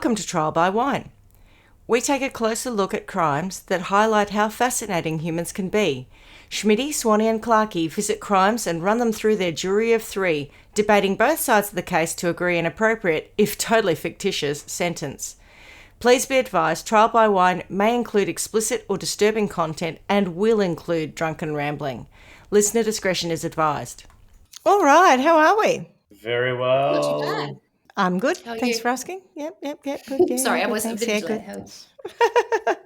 Welcome to Trial by Wine. We take a closer look at crimes that highlight how fascinating humans can be. Schmidty, Swanee and Clarkey visit crimes and run them through their jury of three, debating both sides of the case to agree an appropriate, if totally fictitious, sentence. Please be advised, Trial by Wine may include explicit or disturbing content and will include drunken rambling. Listener discretion is advised. All right, how are we? Very well. Not too bad. I'm good. How are Thanks you? for asking. Yep, good. Yeah, Sorry, I good, wasn't thanks. a bit Yeah, delayed.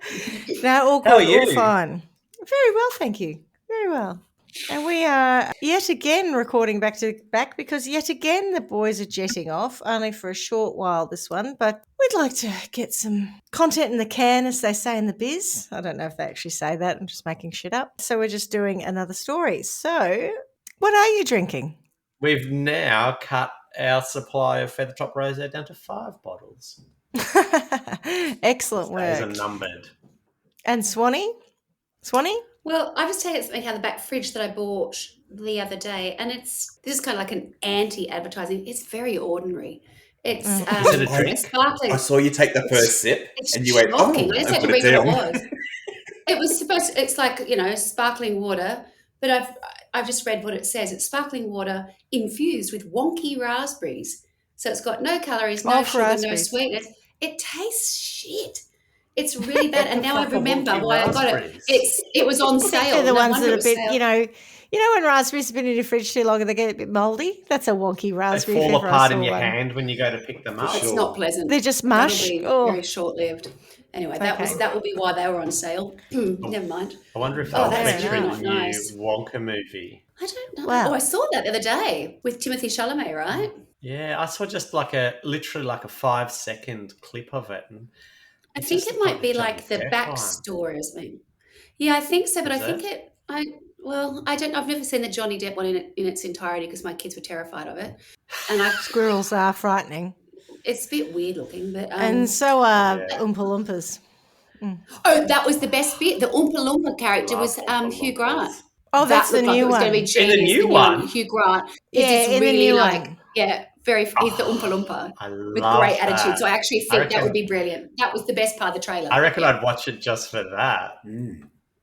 good. No, all How are good, all you? fine. Very well, thank you. Very well. And we are yet again recording back to back because yet again the boys are jetting off, only for a short while this one, but we'd like to get some content in the can, as they say in the biz. I don't know if they actually say that, I'm just making shit up. So we're just doing another story. So what are you drinking? We've now cut our supply of Feathertop Rosé down to 5 bottles. Excellent Those work. are numbered. And Swanee? Well, I was telling you something out of the back fridge that I bought the other day, and this is kind of like an anti-advertising. It's very ordinary. It's Is it a drink? sparkling. I saw you take the first sip It's and you went, shocking. oh, I just and had to put it read what down. it was. It was supposed to, it's like, sparkling water, but I've just read what it says. It's sparkling water infused with wonky raspberries. So it's got no calories, no sugar, no raspberries. sweetness. It tastes shit. It's really bad. And now I Fucking remember wonky why I got it. raspberries. It was on I think sale. they're the No ones wonder that it are a was bit, sale. you know when raspberries have been in your fridge too long and they get a bit mouldy? That's a wonky They raspberry. if fall ever I apart saw in your one. hand when you go to pick them up. It's not pleasant. They're just That'll mush. be Oh. very short-lived. Anyway, that Okay. will be why they were on sale. Never mind. I wonder if Oh, they'll that's feature in the not new nice. Wonka movie. I don't know. Wow. Oh, I saw that the other day with Timothy Chalamet, right? Yeah, I saw just literally like a 5-second clip of it. And I it think just it looked might be a like the Johnny Depp one. backstory or something. Yeah, I think so, but Is I think it? I've never seen the Johnny Depp one in its entirety because my kids were terrified of it. And Squirrels are frightening. it's a bit weird looking, but And so are Yeah. Oompa Loompas. oh, that was the best bit. The Oompa Loompa character Love was Oompa Hugh Loompas. Grant. Oh, that's That the looked like new it was going to be one. genius. In the new new one? Hugh Grant is Yeah, this in the really new like one. he's the Oompa Loompa I with love great that. attitude. So I actually I think reckon- that would be brilliant. That was the best part of the trailer. I reckon Yeah. I'd watch it just for that.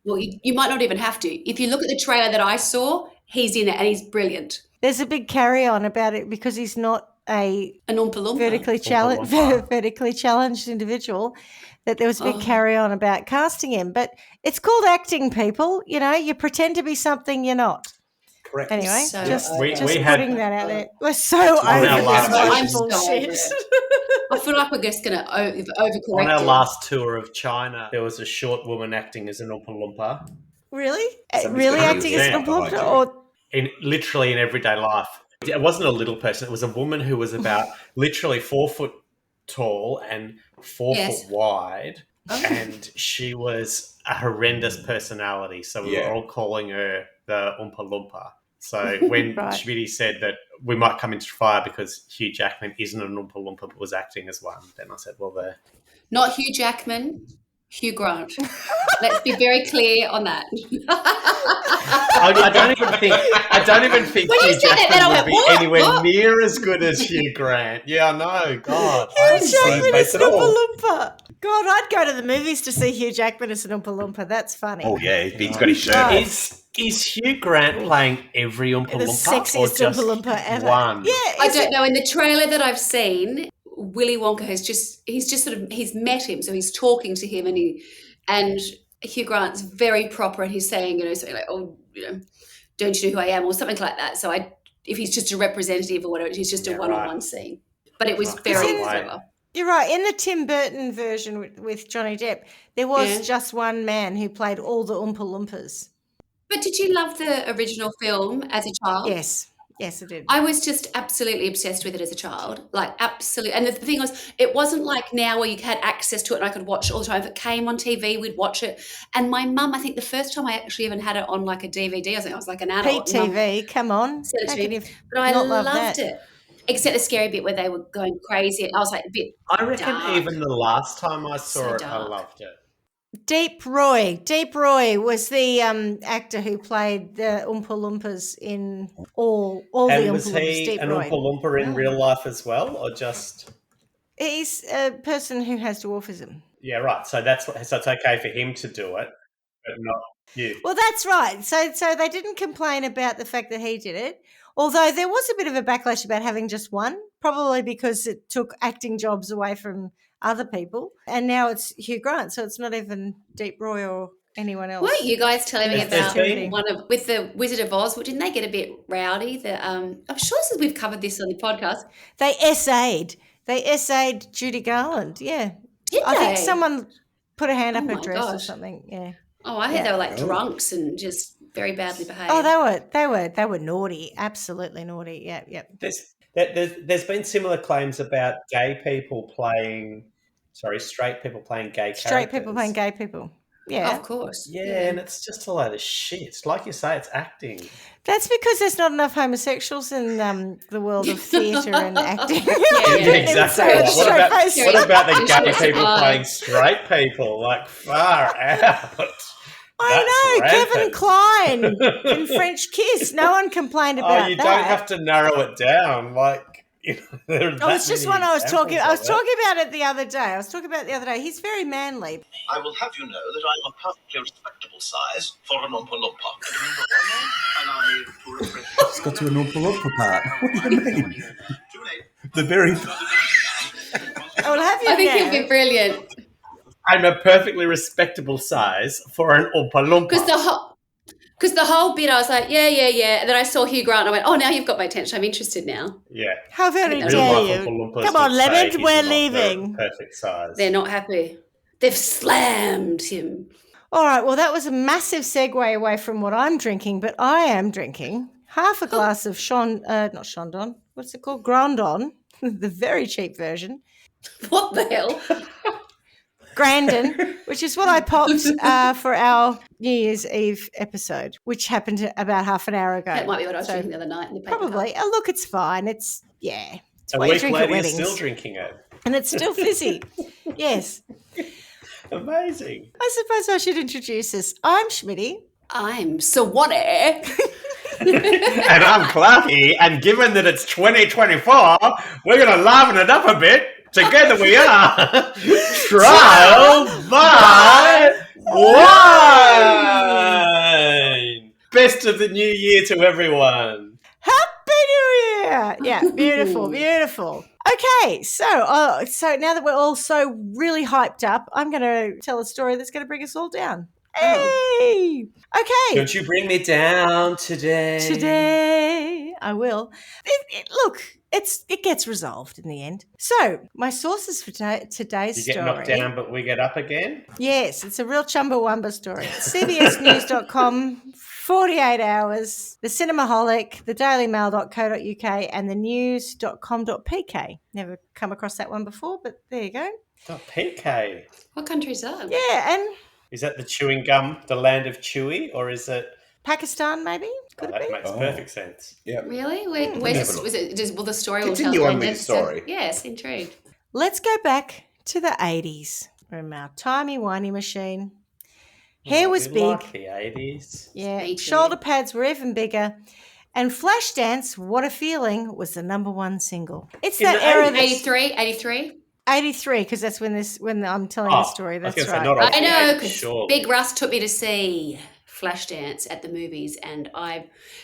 Well, you might not even have to. If you look at the trailer that I saw, he's in it and he's brilliant. There's a big carry-on about it because he's not a An Oompa Loompa. vertically Loompa. challenged individual, that there was a big Oh. carry-on about casting him. But it's called acting, people. You pretend to be something you're not. Correct. Anyway, So just We putting had- that out there. We're so On our over last- this I'm bullshit. so over it. I feel like we're just going to overcorrect On our it. last tour of China, there was a short woman acting as an Oompa Loompa. Really? Somebody's Really gonna acting do as that an Oompa behind Loompa? you. Or Literally in everyday life. It wasn't a little person. It was a woman who was about literally 4 foot tall and 4 Yes. foot wide. Oh. And she was a horrendous personality. So we Yeah. were all calling her the Oompa Loompa. So when Right. Schmidty said that we might come into fire because Hugh Jackman isn't an Oompa Loompa but was acting as one, then I said, well, there. Not Hugh Jackman, Hugh Grant. Let's be very clear on that. I don't even think When you Hugh said that, then I Jackman went, would be what? anywhere What? near as good as Hugh Grant. Yeah, I know. God. Hugh haven't seen Jackman face as an at all. Oompa Loompa. God, I'd go to the movies to see Hugh Jackman as an Oompa Loompa. That's funny. Oh, yeah, he's got his shirt Oh. off. Is Hugh Grant playing every Oompa The Loompa or sexiest just Oompa Loompa ever. one? Yeah, I is don't it- know. In the trailer that I've seen, Willy Wonka he's met him, so he's talking to him, and Hugh Grant's very proper, and he's saying, something like, oh, don't you know who I am, or something like that. So if he's just a representative or whatever, he's just a Yeah, one-on-one right. scene. But it was Right. very Is it- clever. You're right. In the Tim Burton version with Johnny Depp, there was Yeah. just one man who played all the Oompa Loompas. But did you love the original film as a child? Yes, I did. I was just absolutely obsessed with it as a child, like absolutely. And the thing was, it wasn't like now where you had access to it and I could watch it all the time. If it came on TV, we'd watch it. And my mum, I think the first time I actually even had it on like a DVD, I think I was like an adult. Pete TV, come on. Said it How to can me. you But I not love loved that? it. Except the scary bit where they were going crazy. And I was like a bit I reckon dark. even the last time I saw So it, I dark. loved it. Deep Roy was the actor who played the Oompa Loompas in all the And Oompa was Loompas. he Deep an Roy. Oompa Loompa in real life as well, or just... He's a person who has dwarfism. Yeah, right. So so it's okay for him to do it, but not you. Well, that's right. So they didn't complain about the fact that he did it, although there was a bit of a backlash about having just one, probably because it took acting jobs away from other people. And now it's Hugh Grant, so it's not even Deep Roy or anyone else. Weren't you guys telling me There's about been- with the Wizard of Oz? Didn't they get a bit rowdy? I'm sure we've covered this on the podcast. They essayed Judy Garland, yeah. Did I think they? someone put a hand up Oh her my dress or gosh. something, yeah. Oh, I heard they were like drunks and just very badly behaved. Oh, they were naughty, absolutely naughty. Yeah. There's been similar claims about straight people playing gay Straight people characters. playing gay people. Yeah. Of course. Yeah, and it's just a load of shit. Like you say, it's acting. That's because there's not enough homosexuals in the world of theatre and acting. Yeah, exactly. It's What about the gay Straight people people. playing straight people? Like, far out. I know, That's Kevin Kline in French Kiss. No one complained about that. you don't have to narrow it down. Like, Oh, it's just one I was talking about it the other day. He's very manly. I will have you know that I'm a perfectly respectable size for an Oompa Loompa. It's got to an Oompa Loompa part. What do you mean? The very... I will have you I think know. he'll be brilliant I'm a perfectly respectable size for an Oompa Loompa. because the whole bit I was like, yeah, and then I saw Hugh Grant and I went, oh, now you've got my attention. I'm interested now. Yeah. How very Real dare life you. Oompa Loompas Come on, would say Lemon, he's we're not the leaving. Perfect size. They're not happy. They've slammed him. All right, well, that was a massive segue away from what I'm drinking, but I am drinking half a glass of not Chandon, what's it called? Grandon, the very cheap version. What the hell? Grandin, which is what I popped for our New Year's Eve episode, which happened about half an hour ago. That might be what I was drinking the other night in the paper Probably. cup. Oh, look, it's fine. It's a what you week drink at later, you're weddings. still drinking it. And it's still fizzy. Yes. Amazing. I suppose I should introduce us. I'm Schmidty. I'm Swanee. And I'm Clarky, and given that it's 2024, we're going to liven it up a bit. Together we are Trial by Wine. Best of the new year to everyone. Happy New Year! Yeah, beautiful, beautiful. Okay, so now that we're all so really hyped up, I'm going to tell a story that's going to bring us all down. Hey! Okay. Don't you bring me down today? Today, I will. Look, it gets resolved in the end. So, my sources for today's You get story. knocked down, but we get up again? Yes, it's a real Chumbawamba story. CBSnews.com, 48 Hours, The Cinemaholic, thedailymail.co.uk, and thenews.com.pk. Never come across that one before, but there you go. PK. What country is that? Yeah, and Is that the chewing gum, the land of chewy, or is it? Pakistan, maybe? Could it That be? makes perfect sense. Yeah. Really? Never Where's look. was it? Will the story will Continue tell? on with the story. Yes, intrigued. Let's go back to the 80s from our timey-wimey machine. Hair was We big. like the 80s. Yeah, Me too. shoulder pads were even bigger. And Flashdance, What a Feeling, was the number one single. It's In that the era 83? 83, because that's when I'm telling the story. I was That's gonna say, right. not I know, 80s, because surely. Big Russ took me to see Flashdance at the movies, and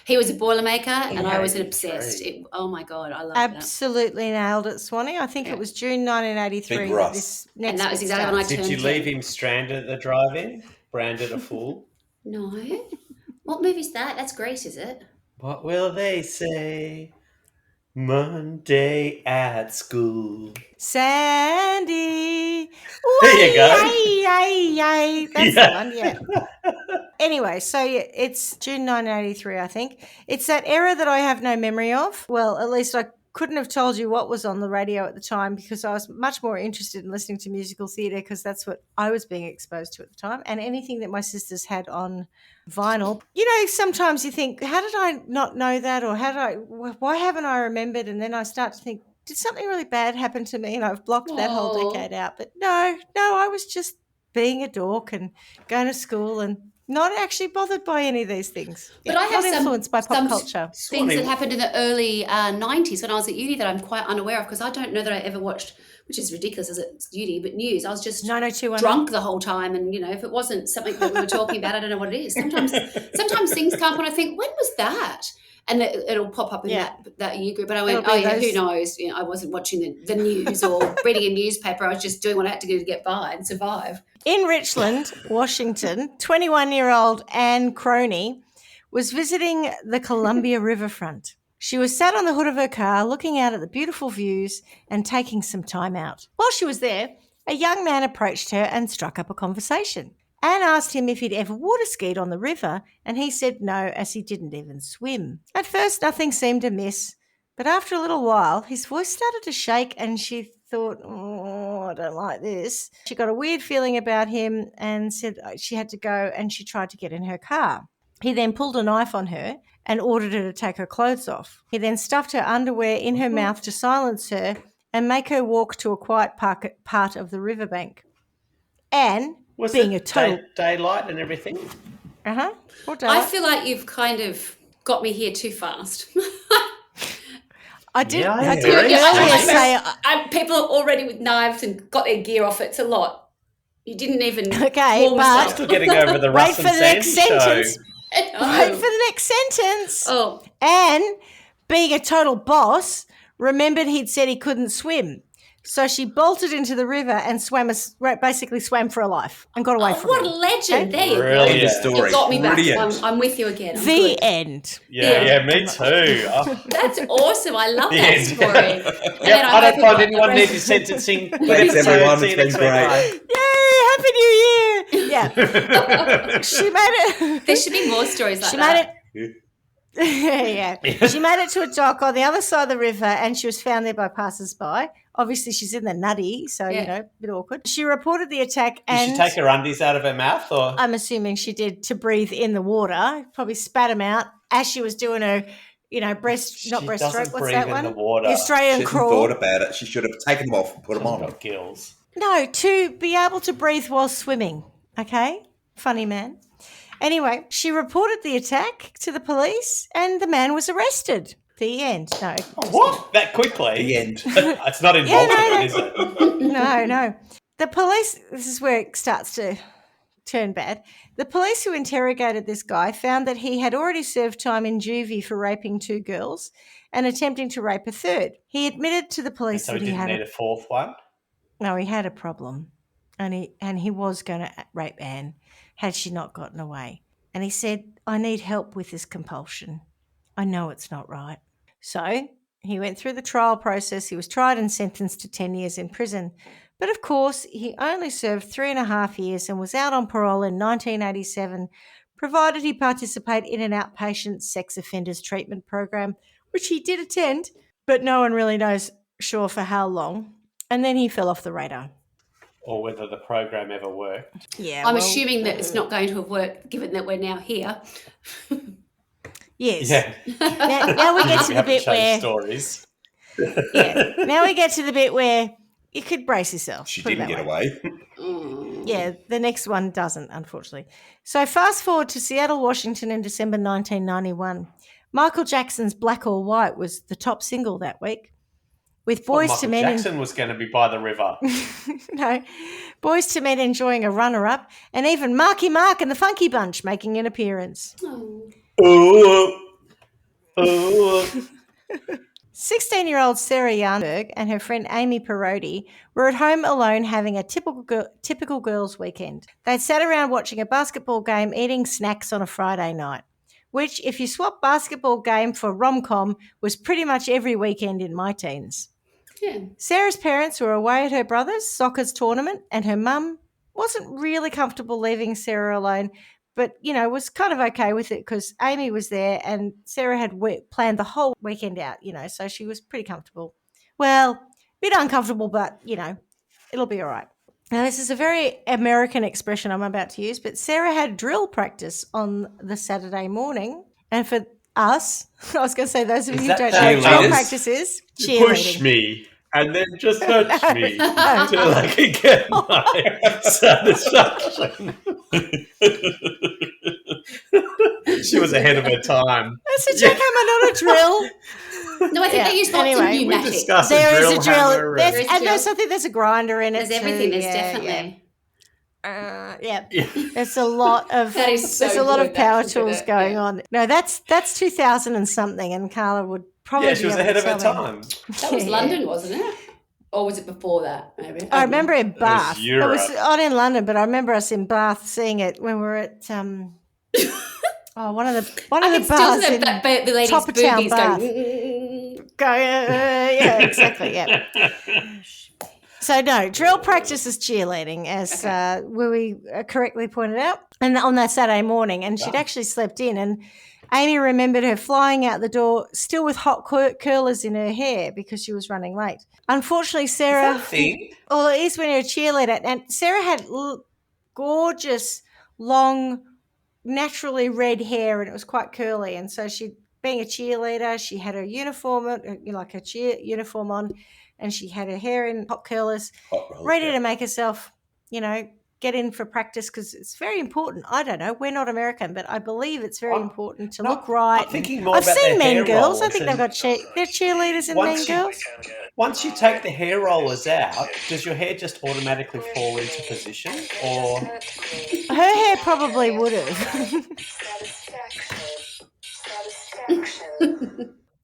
he was a Boilermaker, and I was an obsessed. Oh my God, I loved that. Absolutely nailed it, Swanee. I think Yeah. it was June 1983 Big that Russ. this next And that was bit exactly when I starts. Did you turned leave 10. him stranded at the drive-in? Branded a fool? No. What movie's that? That's Grease, is it? What will they say? Monday at school. Sandy. There you go. Yay. That's Yeah. the one, yeah. Anyway, so yeah, it's June 1983, I think. It's that era that I have no memory of. Well, at least I couldn't have told you what was on the radio at the time because I was much more interested in listening to musical theatre because that's what I was being exposed to at the time, and anything that my sisters had on vinyl. You know, sometimes you think, how did I not know that, or why haven't I remembered? And then I start to think, did something really bad happen to me and I've blocked that whole Aw. decade out? But no, I was just being a dork and going to school and Not actually bothered by any of these things. But I have not influenced by pop culture. Things that happened in the early 90s when I was at uni that I'm quite unaware of, because I don't know that I ever watched, which is ridiculous as it's uni, but news. I was just 90210. drunk the whole time, and if it wasn't something that we were talking about, I don't know what it is. Sometimes things come up and I think, when was that? And it'll pop up in that year group. But I went, who knows? I wasn't watching the news or reading a newspaper. I was just doing what I had to do to get by and survive. In Richland, Washington, 21-year-old Anne Croney was visiting the Columbia riverfront. She was sat on the hood of her car looking out at the beautiful views and taking some time out. While she was there, a young man approached her and struck up a conversation. Anne asked him if he'd ever water skied on the river, and he said no, as he didn't even swim. At first, nothing seemed amiss, but after a little while, his voice started to shake, and she thought, I don't like this. She got a weird feeling about him and said she had to go, and she tried to get in her car. He then pulled a knife on her and ordered her to take her clothes off. He then stuffed her underwear in her mouth to silence her and make her walk to a quiet part of the riverbank. Anne, Was being it a total daylight and everything? I feel like you've kind of got me here too fast. I did. Yeah, I did very earlier fast. say. People are already with knives and got their gear off. It's a lot. You didn't even. Okay, warm but- yourself. Still getting over the Wait Russ for and the next Sandy show. sentence. Oh. Wait for the next sentence. Oh, Anne, being a total boss, remembered he'd said he couldn't swim. So she bolted into the river and basically swam for her life and got away from what him. a legend. There you go. Brilliant. End of story. You got me back. Brilliant. I'm with you again. I'm The good. end. Yeah, me too. Oh, That's awesome. I love that Yeah. story. And Yep, then I don't hope find it- anyone the needs rest- sentencing. Thanks, everyone. See you It's been next week. great. Yay! Happy New Year! Yeah. She made it. There should be more stories like She that. made it. Yeah. She made it to a dock on the other side of the river and she was found there by passers-by. Obviously, she's in the nutty, so, a bit awkward. She reported the attack Did and she take her undies out of her mouth, or I'm assuming she did to breathe in the water, probably spat them out as she was doing her, not breaststroke. doesn't What's breathe that in one? the water. The She Australian hasn't crawl. thought about it. She should have taken them off and put them on. got gills? No, to be able to breathe while swimming. Okay? Funny man. Anyway, she reported the attack to the police and the man was arrested. The end. No. What? That quickly? The end. It's not in Baltimore, is it? No. The police, this is where it starts to turn bad. The police who interrogated this guy found that he had already served time in juvie for raping 2 girls and attempting to rape a third. He admitted to the police So that we he didn't had need a fourth one? he had a problem, and he was going to rape Anne had she not gotten away. And he said, I need help with this compulsion. I know it's not right. So he went through the trial process. He was tried and sentenced to 10 years in prison. But of course, he only served 3.5 years and was out on parole in 1987, provided he participate in an outpatient sex offenders treatment program, which he did attend, but no one really knows sure for how long. And then he fell off the radar. Or whether the program ever worked. Yeah, I'm assuming that it's not going to have worked, given that we're now here. Yes. Yeah. Now we get to We the haven't bit changed where stories. now we get to the bit where you could brace yourself. She put it didn't that get way. away. Yeah, the next one doesn't, unfortunately. So fast forward to Seattle, Washington in December 1991. Michael Jackson's Black or White was the top single that week. With Boys Michael to Men Jackson was going to be by the river. Boys to Men enjoying a runner-up, and even Marky Mark and the Funky Bunch making an appearance. Ooh. Ooh. 16-year-old Sarah Yarborough and her friend Amy Perotti were at home alone having a typical girls' weekend. They'd sat around watching a basketball game, eating snacks on a Friday night, which, if you swap basketball game for rom-com, was pretty much every weekend in my teens. Yeah. Sarah's parents were away at her brother's soccer's tournament, and her mum wasn't really comfortable leaving Sarah alone, but, was kind of okay with it because Amy was there and Sarah had planned the whole weekend out, so she was pretty comfortable. Well, a bit uncomfortable, but, it'll be all right. Now, this is a very American expression I'm about to use, but Sarah had drill practice on the Saturday morning. And for us, I was going to say, those of you who that don't know what drill cheerleaders? practice is, You push cheerleading. me and then just touch me till I can get my satisfaction. She was ahead of her time. That's a jackhammer, not a drill. No, I think they use lots of Anyway, we pneumatics. discussed There is drill a drill. hammer There's, and- and there's, I think there's a grinder in it There's everything. too. There's definitely. There's a lot of That is so there's a lot good, of power that, tools isn't it? going Yeah. on. No, that's 2000 and something, and Carla would probably Yeah, she be was able ahead to of her tell me. time. That was London, wasn't it? Or was it before that? Maybe. I remember in Bath. Europe. It was on in London, but I remember us in Bath seeing it when we were at one of the I can still bars see in the ladies' top of town boobies Bath. going. Yeah, exactly. Yeah. So no, drill practice is cheerleading, as Willie correctly pointed out, and on that Saturday morning, and she'd actually slept in, and Amy remembered her flying out the door, still with hot curlers in her hair because she was running late. Unfortunately, Sarah. Is that a thing? Well, it is when you're a cheerleader, and Sarah had gorgeous, long, naturally red hair, and it was quite curly, and so she, being a cheerleader, she had her uniform, like her cheer uniform on, and she had her hair in hot curlers, ready to make herself, get in for practice, because it's very important. I don't know, we're not American, but I believe it's very important to look right. I'm thinking more I've about seen their Mean hair Girls. I rollers think they've got they're cheerleaders in Mean Girls. Once you take the hair rollers out, does your hair just automatically fall into position, or Her hair probably would have.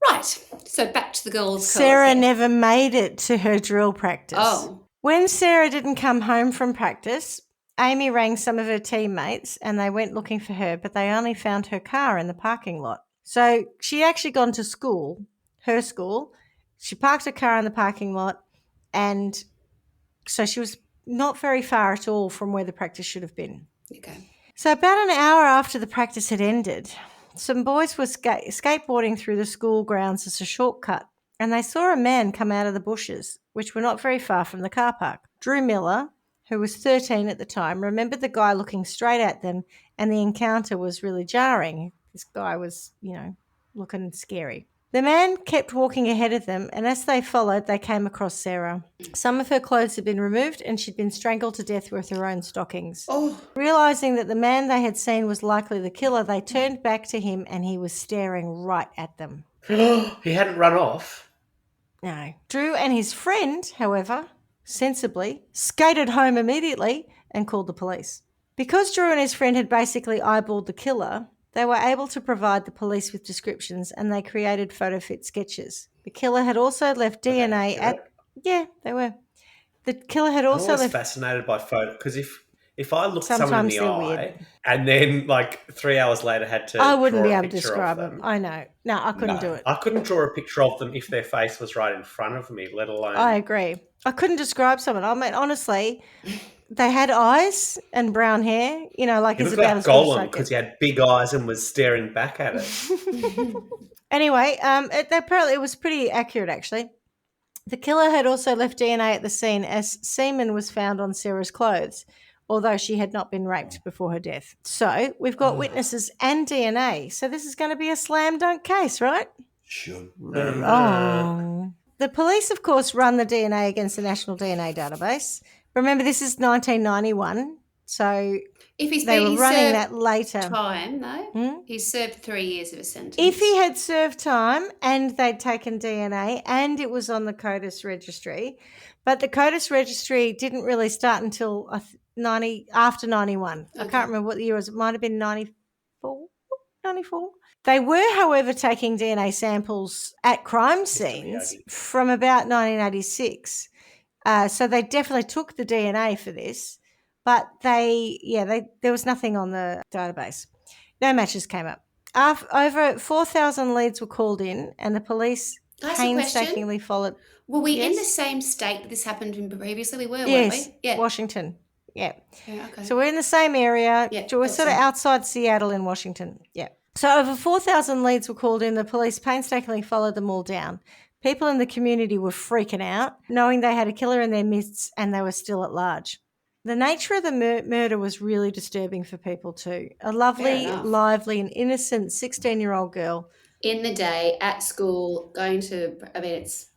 Right. So back to the girls' Sarah colours. never made it to her drill practice. Oh. When Sarah didn't come home from practice, Amy rang some of her teammates and they went looking for her, but they only found her car in the parking lot. So she'd actually gone to school, her school. She parked her car in the parking lot, and so she was not very far at all from where the practice should have been. Okay. So about an hour after the practice had ended, some boys were skateboarding through the school grounds as a shortcut, and they saw a man come out of the bushes, which were not very far from the car park. Drew Miller, who was 13 at the time, remembered the guy looking straight at them, and the encounter was really jarring. This guy was, looking scary. The man kept walking ahead of them, and as they followed, they came across Sarah. Some of her clothes had been removed, and she'd been strangled to death with her own stockings. Oh. Realising that the man they had seen was likely the killer, they turned back to him, and he was staring right at them. he hadn't run off? No. Drew and his friend, however, sensibly, skated home immediately and called the police. Because Drew and his friend had basically eyeballed the killer, they were able to provide the police with descriptions, and they created photo fit sketches. The killer had also left DNA at... Yeah, they were. The killer had also I'm always left... fascinated by photo, because if I looked someone in Sometimes the they're eye weird. and then 3 hours later had to I wouldn't draw be a able to picture describe of them. I know. No, I couldn't do it. I couldn't draw a picture of them if their face was right in front of me, let alone... I agree. I couldn't describe someone. I mean, honestly, they had eyes and brown hair, He it's looked about like as good as I Gollum get. because he had big eyes and was staring back at it. Anyway, apparently it was pretty accurate, actually. The killer had also left DNA at the scene, as semen was found on Sarah's clothes, although she had not been raped before her death. So we've got witnesses and DNA. So this is going to be a slam dunk case, right? Should. Wrong. The police, of course, run the DNA against the National DNA Database. Remember, this is 1991, so If he's they been were running served that later. time, though, he's served 3 years of a sentence. If he had served time and they'd taken DNA and it was on the CODIS registry, but the CODIS registry didn't really start until after 91. I can't remember what the year was. It might have been 94. They were, however, taking DNA samples at crime scenes from about 1986. So they definitely took the DNA for this, but there was nothing on the database. No matches came up. Over 4,000 leads were called in, and the police Can I ask a question? painstakingly followed. Were we in Yes. the same state that this happened in previously? We were, Yes, weren't we? Yeah. Washington. Yeah. Yeah, okay. So we're in the same area. Yeah, We're thought sort of so. outside Seattle in Washington. Yeah. So over 4,000 leads were called in. The police painstakingly followed them all down. People in the community were freaking out, knowing they had a killer in their midst and they were still at large. The nature of the murder was really disturbing for people too. A lovely, enough. lively and innocent 16-year-old girl. In the day, at school, it's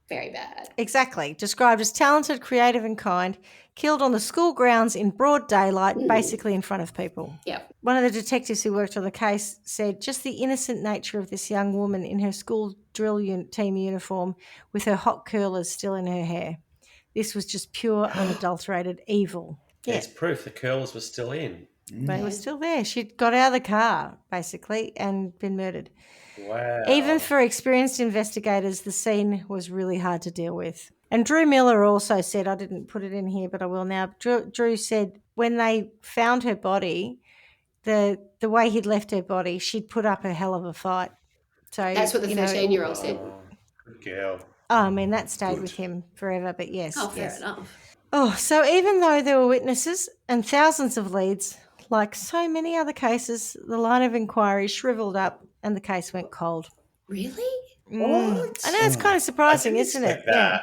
very bad. Exactly. Described as talented, creative and kind. killed on the school grounds in broad daylight, basically in front of people. Yeah. One of the detectives who worked on the case said just the innocent nature of this young woman in her school drill team uniform with her hot curlers still in her hair. This was just pure, unadulterated evil. Yeah, There's proof the curls were still in. but it was still there. She'd got out of the car, basically, and been murdered. Wow. Even for experienced investigators, the scene was really hard to deal with. And Drew Miller also said, I didn't put it in here, but I will now. Drew said when they found her body, the way he'd left her body, she'd put up a hell of a fight. So That's what the 13-year-old said. Good girl. Oh, I mean, that stayed with him forever, but yes. Oh, fair yes. enough. Oh, so even though there were witnesses and thousands of leads, like so many other cases, the line of inquiry shriveled up and the case went cold. Really? What? I know it's kind of surprising, isn't it? That.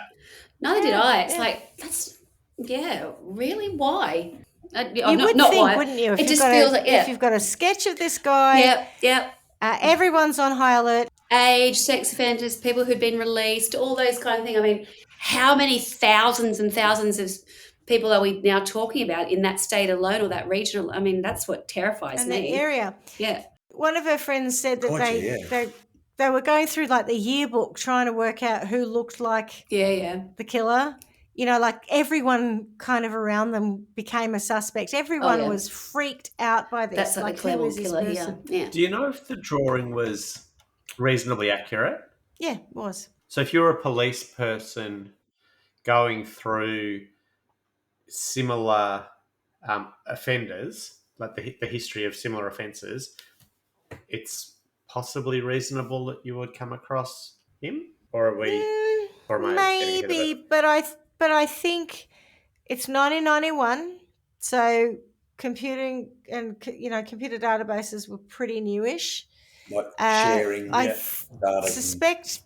Neither did I. It's yeah. like, that's, really? Why? You would not think, why. wouldn't you? If It you've just got feels like, if you've got a sketch of this guy, Yep. everyone's on high alert. Age, sex offenders, people who'd been released, all those kind of things. I mean, how many thousands and thousands of people are we now talking about in that state alone or that region? I mean, that's what terrifies In me. that area. Yeah. One of her friends said that Gotcha, they were going through like the yearbook trying to work out who looked like Yeah. the killer. You know, like everyone kind of around them became a suspect. Everyone was freaked out by this. That's like the who Claremont is this killer here. person? Yeah. Do you know if the drawing was reasonably accurate? Yeah, it was. So if you're a police person going through similar offenders, like the history of similar offences, it's possibly reasonable that you would come across him? Or are we... or am I getting ahead of Maybe, it? but I think it's 1991, so computer databases were pretty newish. Like sharing I data. suspect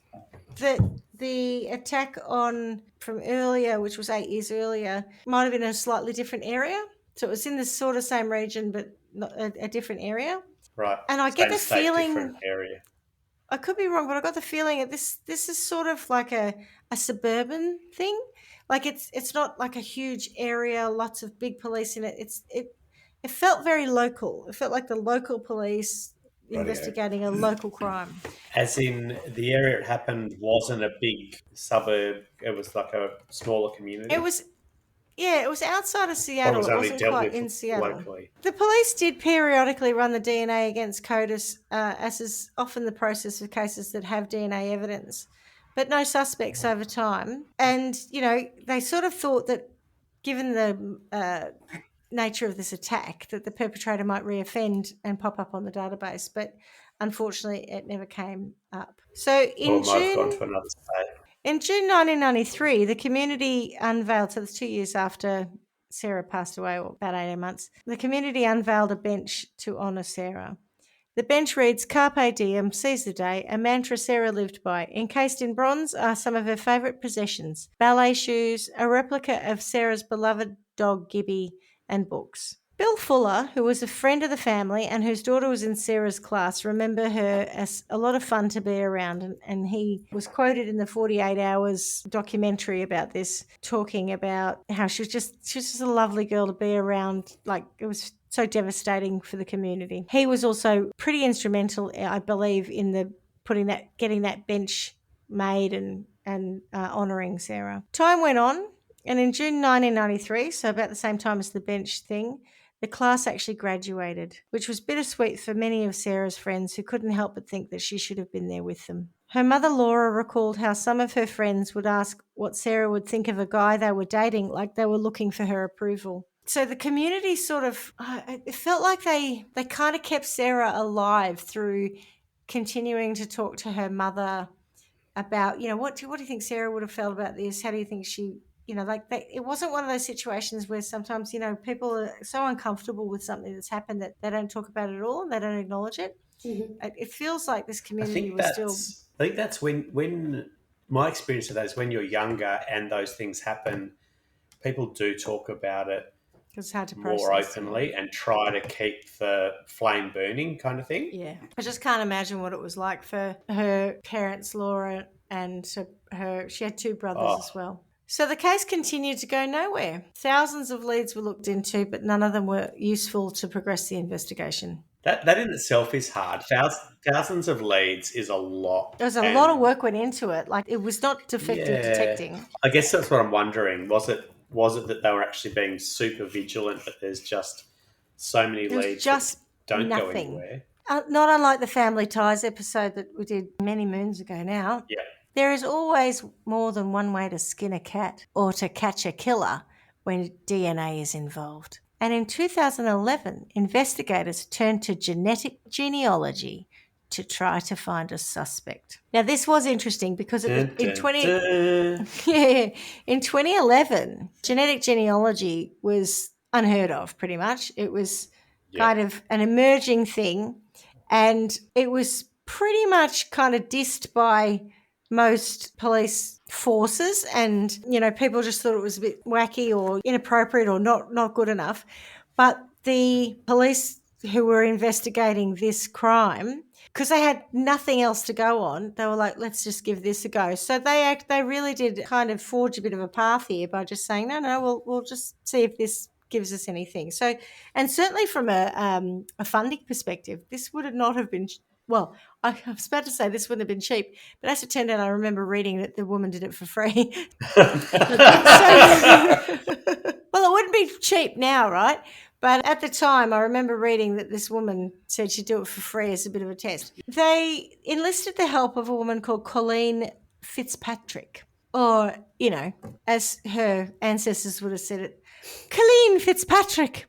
that the attack from earlier, which was 8 years earlier, might have been in a slightly different area. So it was in the sort of same region, but not a different area. Right. And I get the state, feeling, different area. I could be wrong, but I got the feeling that this is sort of like a suburban thing. Like it's not like a huge area, lots of big police in it. It felt very local. It felt like the local police investigating a local crime. As in, the area it happened wasn't a big suburb. It was like a smaller community. It was outside of Seattle. Or It only wasn't dealt quite with in Seattle. locally. The police did periodically run the DNA against CODIS, as is often the process of cases that have DNA evidence, but no suspects over time. And, they sort of thought that given the nature of this attack, that the perpetrator might reoffend and pop up on the database, but unfortunately it never came up. So in Might have gone to another state. In June 1993, the community unveiled, so it's 2 years after Sarah passed away, or about 18 months, the community unveiled a bench to honour Sarah. The bench reads, Carpe diem, seize the day, a mantra Sarah lived by. Encased in bronze are some of her favourite possessions, ballet shoes, a replica of Sarah's beloved dog Gibby, and books. Bill Fuller, who was a friend of the family and whose daughter was in Sarah's class, remember her as a lot of fun to be around. And he was quoted in the 48 Hours documentary about this, talking about how she was just a lovely girl to be around. Like, it was so devastating for the community. He was also pretty instrumental, I believe, in getting that bench made and honouring Sarah. Time went on, and in June 1993, so about the same time as the bench thing, the class actually graduated, which was bittersweet for many of Sarah's friends who couldn't help but think that she should have been there with them. Her mother, Laura, recalled how some of her friends would ask what Sarah would think of a guy they were dating, like they were looking for her approval. So the community sort of, it felt like they kind of kept Sarah alive through continuing to talk to her mother about, what do you think Sarah would have felt about this? How do you think she... it wasn't one of those situations where sometimes, people are so uncomfortable with something that's happened that they don't talk about it at all and they don't acknowledge it. Mm-hmm. It feels like this community was still... I think that's when my experience of that is when you're younger and those things happen, people do talk about it it's hard to process, more openly and try to keep the flame burning kind of thing. Yeah. I just can't imagine what it was like for her parents, Laura, and she had two brothers as well. So the case continued to go nowhere. Thousands of leads were looked into, but none of them were useful to progress the investigation. That in itself is hard. Thousands of leads is a lot. There was a lot of work went into it. Like, it was not defective detecting. I guess that's what I'm wondering. Was it that they were actually being super vigilant, but there's just so many leads just that don't go nothing. anywhere? Not unlike the Family Ties episode that we did many moons ago now. Yeah. There is always more than one way to skin a cat or to catch a killer when DNA is involved. And in 2011, investigators turned to genetic genealogy to try to find a suspect. Now, this was interesting because in 2011, genetic genealogy was unheard of, pretty much. It was kind of an emerging thing, and it was pretty much kind of dissed by most police forces, and people just thought it was a bit wacky or inappropriate or not good enough. But the police who were investigating this crime, because they had nothing else to go on, they were like, let's just give this a go. So they really did kind of forge a bit of a path here by just saying, no, we'll just see if this gives us anything. So, and certainly from a funding perspective, this would not have been, well, I was about to say this wouldn't have been cheap, but as it turned out, I remember reading that the woman did it for free. Well, it wouldn't be cheap now, right? But at the time, I remember reading that this woman said she'd do it for free as a bit of a test. They enlisted the help of a woman called Colleen Fitzpatrick, or, as her ancestors would have said it, Colleen Fitzpatrick.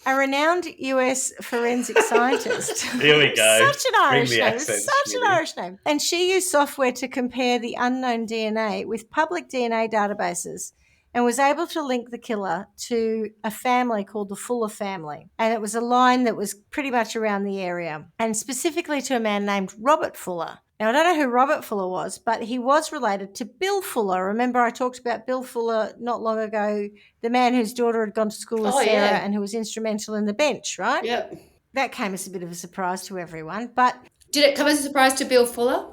A renowned US forensic scientist. Here we go. Such an Irish name. Accent, Such an Irish name. And she used software to compare the unknown DNA with public DNA databases and was able to link the killer to a family called the Fuller family. And it was a line that was pretty much around the area, and specifically to a man named Robert Fuller. Now, I don't know who Robert Fuller was, but he was related to Bill Fuller. Remember, I talked about Bill Fuller not long ago, the man whose daughter had gone to school with Sarah and who was instrumental in the bench, right? Yep. That came as a bit of a surprise to everyone. But did it come as a surprise to Bill Fuller?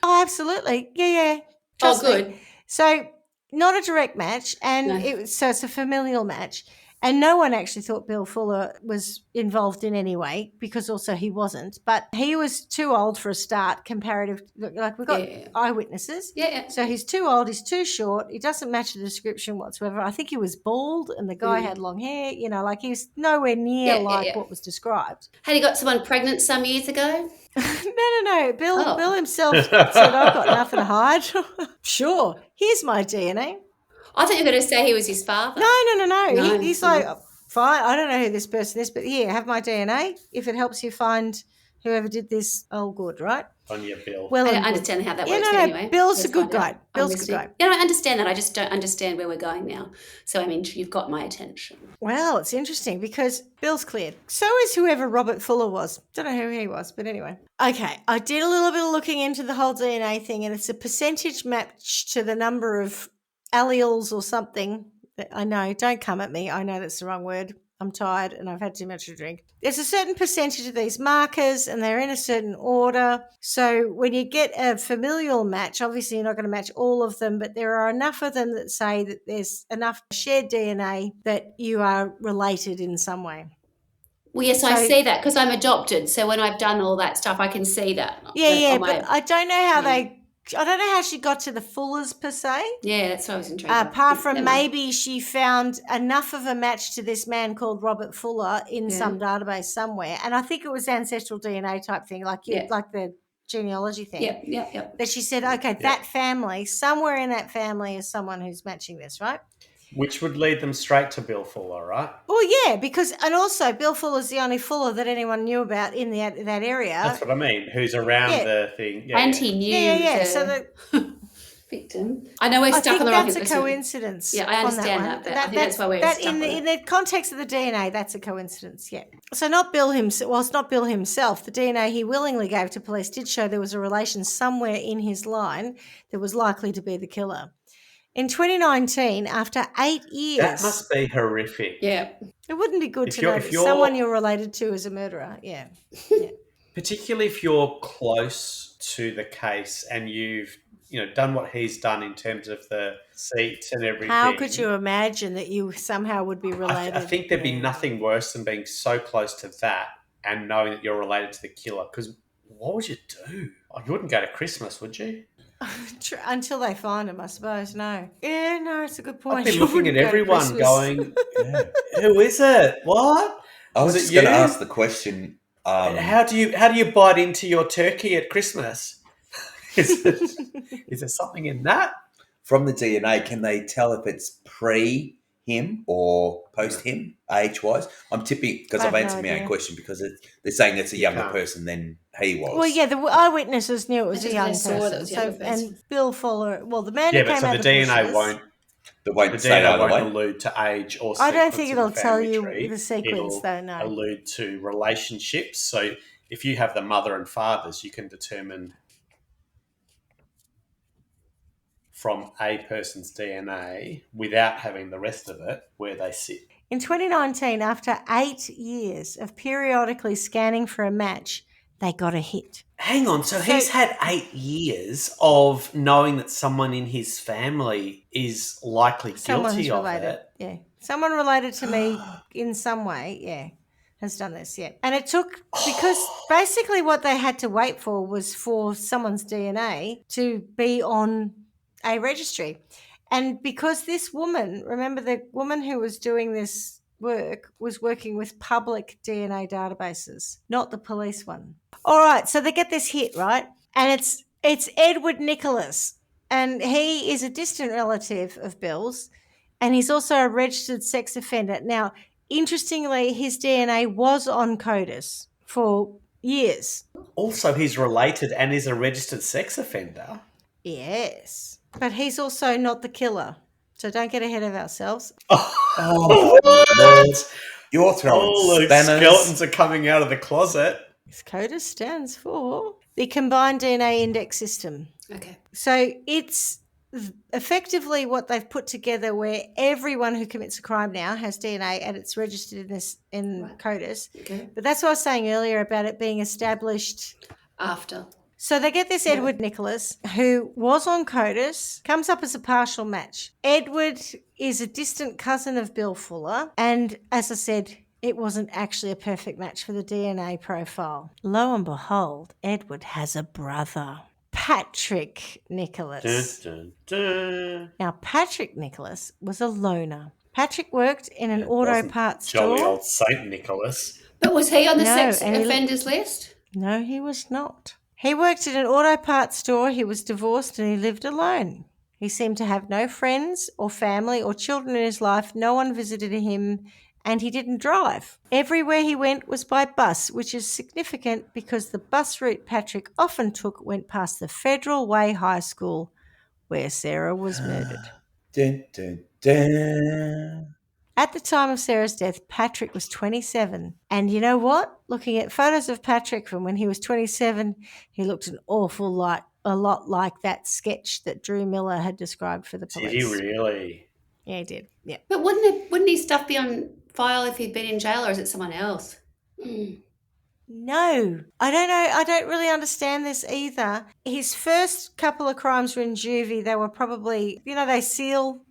Oh, absolutely. Yeah. Trust good. Me. So, not a direct match, and so it's a familial match. And no one actually thought Bill Fuller was involved in any way, because also he wasn't. But he was too old for a start, comparative. Like, we've got eyewitnesses. Yeah. So he's too old, he's too short, he doesn't match the description whatsoever. I think he was bald and the guy had long hair, like he was nowhere near what was described. Had he got someone pregnant some years ago? No. Bill himself said, I've got nothing to hide. Sure, here's my DNA. I thought you were going to say he was his father. No. He's like, fine, I don't know who this person is, but here, have my DNA. If it helps you find whoever did this, all good, right? On your Bill. Well, I don't understand how that works anyway. Bill's a good guy. Bill's a good guy. Yeah, I understand that. I just don't understand where we're going now. So, I mean, you've got my attention. Well, it's interesting because Bill's cleared. So is whoever Robert Fuller was. Don't know who he was, but anyway. Okay, I did a little bit of looking into the whole DNA thing, and it's a percentage match to the number of alleles or something. I know, don't come at me. I know that's the wrong word. I'm tired and I've had too much to drink. There's a certain percentage of these markers and they're in a certain order. So when you get a familial match, obviously you're not going to match all of them, but there are enough of them that say that there's enough shared DNA that you are related in some way. Well, yes, I see that because I'm adopted. So when I've done all that stuff, I can see that. Yeah, but I don't know how I don't know how she got to the Fullers per se. Yeah, that's what I was intrigued. Apart from maybe she found enough of a match to this man called Robert Fuller in some database somewhere, and I think it was ancestral DNA type thing, like the genealogy thing. Yeah. That she said, okay, that family, somewhere in that family is someone who's matching this, right? Which would lead them straight to Bill Fuller, right? Well, yeah, and also Bill Fuller's the only Fuller that anyone knew about in that area. That's what I mean. Who's around the thing? Yeah, and he knew. Yeah. So the victim. I know we're stuck on the wrong. That's a coincidence. Yeah, I understand that. But I think that's why we're stuck on in the context of the DNA, that's a coincidence. Yeah. So not Bill himself. Well, it's not Bill himself. The DNA he willingly gave to police did show there was a relation somewhere in his line that was likely to be the killer. In 2019, after 8 years... That must be horrific. Yeah. It wouldn't be good to know that someone you're related to is a murderer. Yeah. Particularly if you're close to the case and you've done what he's done in terms of the seats and everything. How could you imagine that you somehow would be related? I think there'd be nothing worse than being so close to that and knowing that you're related to the killer. Because what would you do? You wouldn't go to Christmas, would you? Until they find him, I suppose. No. Yeah, no, it's a good point. I'd be looking at everyone going, who is it? What? I was just going to ask the question. How do you bite into your turkey at Christmas? Is there something in that? From the DNA, can they tell if it's pre him or post him, age-wise? I'm tipping, because I've answered my own question, because they're saying it's a younger person than he was. Well, yeah, the eyewitnesses knew it was a young person. And Bill Fuller, the man who came out of the DNA won't. The DNA won't allude to age or sequence. I don't think it'll tell you tree. the sequence, though, no. It'll allude to relationships. So if you have the mother and fathers, you can determine from a person's DNA without having the rest of it where they sit. In 2019, after 8 years of periodically scanning for a match, they got a hit. Hang on, so he's had 8 years of knowing that someone in his family is likely guilty of it. Yeah. Someone related to me in some way, has done this, And it took, because basically what they had to wait for was for someone's DNA to be on a registry. And because this woman, remember the woman who was doing this work was working with public DNA databases, not the police one. All right, so they get this hit, right? And it's Edward Nicholas, and he is a distant relative of Bill's, and he's also a registered sex offender. Now, interestingly, his DNA was on CODIS for years. Also, he's related and is a registered sex offender. Yes, but he's also not the killer, so don't get ahead of ourselves. Lord. You're throwing spanners. Skeletons are coming out of the closet. CODIS stands for the Combined DNA Index System. Okay. So it's effectively what they've put together where everyone who commits a crime now has DNA and it's registered in CODIS. Okay. But that's what I was saying earlier about it being established after. So they get this Edward Nicholas, who was on CODIS, comes up as a partial match. Edward is a distant cousin of Bill Fuller, and as I said, it wasn't actually a perfect match for the DNA profile. Lo and behold, Edward has a brother, Patrick Nicholas. Dun, dun, dun. Now, Patrick Nicholas was a loner. Patrick worked in an auto parts store. Jolly old Saint Nicholas. But was he on the sex offenders list? No, he was not. He worked at an auto parts store. He was divorced and he lived alone. He seemed to have no friends or family or children in his life. No one visited him, and he didn't drive. Everywhere he went was by bus, which is significant because the bus route Patrick often took went past the Federal Way High School where Sarah was murdered. Dun, dun, dun. At the time of Sarah's death, Patrick was 27. And you know what? Looking at photos of Patrick from when he was 27, he looked an awful lot like that sketch that Drew Miller had described for the police. Did he really? Yeah, he did. Yeah. But wouldn't his stuff be on file if he'd been in jail, or is it someone else? No, I don't know. I don't really understand this either. His first couple of crimes were in juvie. They were probably, they seal...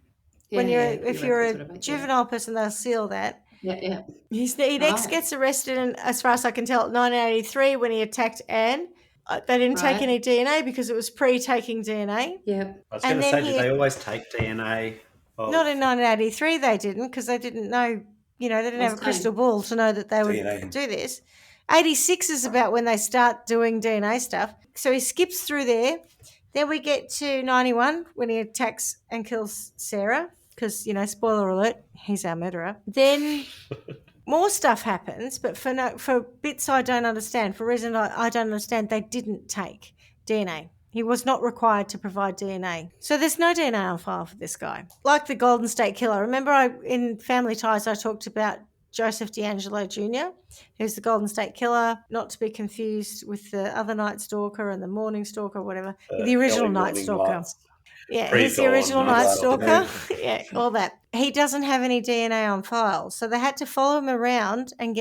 If you're a juvenile person, they'll seal that. Yeah. He next gets arrested, and as far as I can tell, 1983 when he attacked Anne. They didn't take any DNA because it was pre-taking DNA. Yeah. I was going to say, did they always take DNA? Not in 1983 they didn't, because they didn't know, they didn't have a crystal ball to know that they would do this. 86 is about when they start doing DNA stuff. So he skips through there. Then we get to 91 when he attacks and kills Sarah. Because, spoiler alert, he's our murderer. Then more stuff happens, but for bits I don't understand, for reasons I don't understand, they didn't take DNA. He was not required to provide DNA. So there's no DNA on file for this guy. Like the Golden State Killer. Remember in Family Ties I talked about Joseph D'Angelo Jr., who's the Golden State Killer, not to be confused with the other Night Stalker and the Morning Stalker, whatever. The original Night Stalker. Lights. Yeah, he's the original Night Stalker. Yeah, all that. He doesn't have any DNA on file, so they had to follow him around and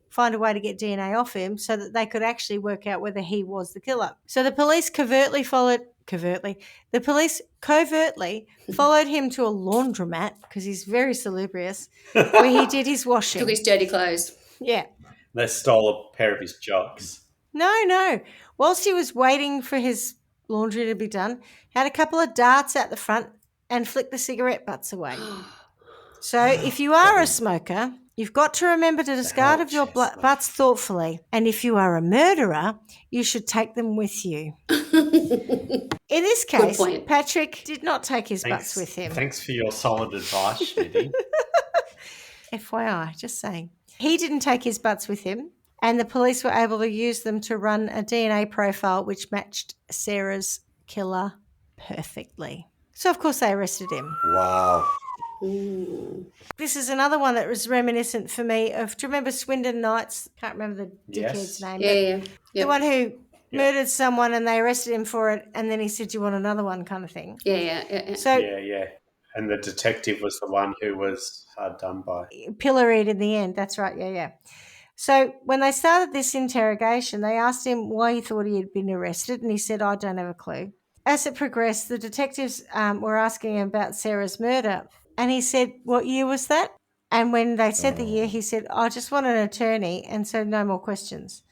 find a way to get DNA off him so that they could actually work out whether he was the killer. So the police covertly followed The police covertly followed him to a laundromat because he's very salubrious, where he did his washing. Took his dirty clothes. Yeah. They stole a pair of his jocks. No. Whilst he was waiting for his laundry to be done, he had a couple of darts out the front and flicked the cigarette butts away. So if you are a smoker, you've got to remember to discard of your butts thoughtfully. And if you are a murderer, you should take them with you. In this case, Patrick did not take his butts with him. Thanks for your solid advice, Schmidty. FYI, just saying. He didn't take his butts with him, and the police were able to use them to run a DNA profile which matched Sarah's killer perfectly. So, of course, they arrested him. Wow. Ooh. This is another one that was reminiscent for me of, do you remember Swindon Knights? Can't remember the dickhead's name. Yeah. The one who murdered someone and they arrested him for it, and then he said, "Do you want another one?" kind of thing. Yeah. So yeah. And the detective was the one who was hard done by. Pilloried in the end. That's right. Yeah. So when they started this interrogation, they asked him why he thought he had been arrested, and he said, "I don't have a clue." As it progressed, the detectives were asking him about Sarah's murder, and he said, "What year was that?" And when they said the year, he said, "I just want an attorney," and so no more questions.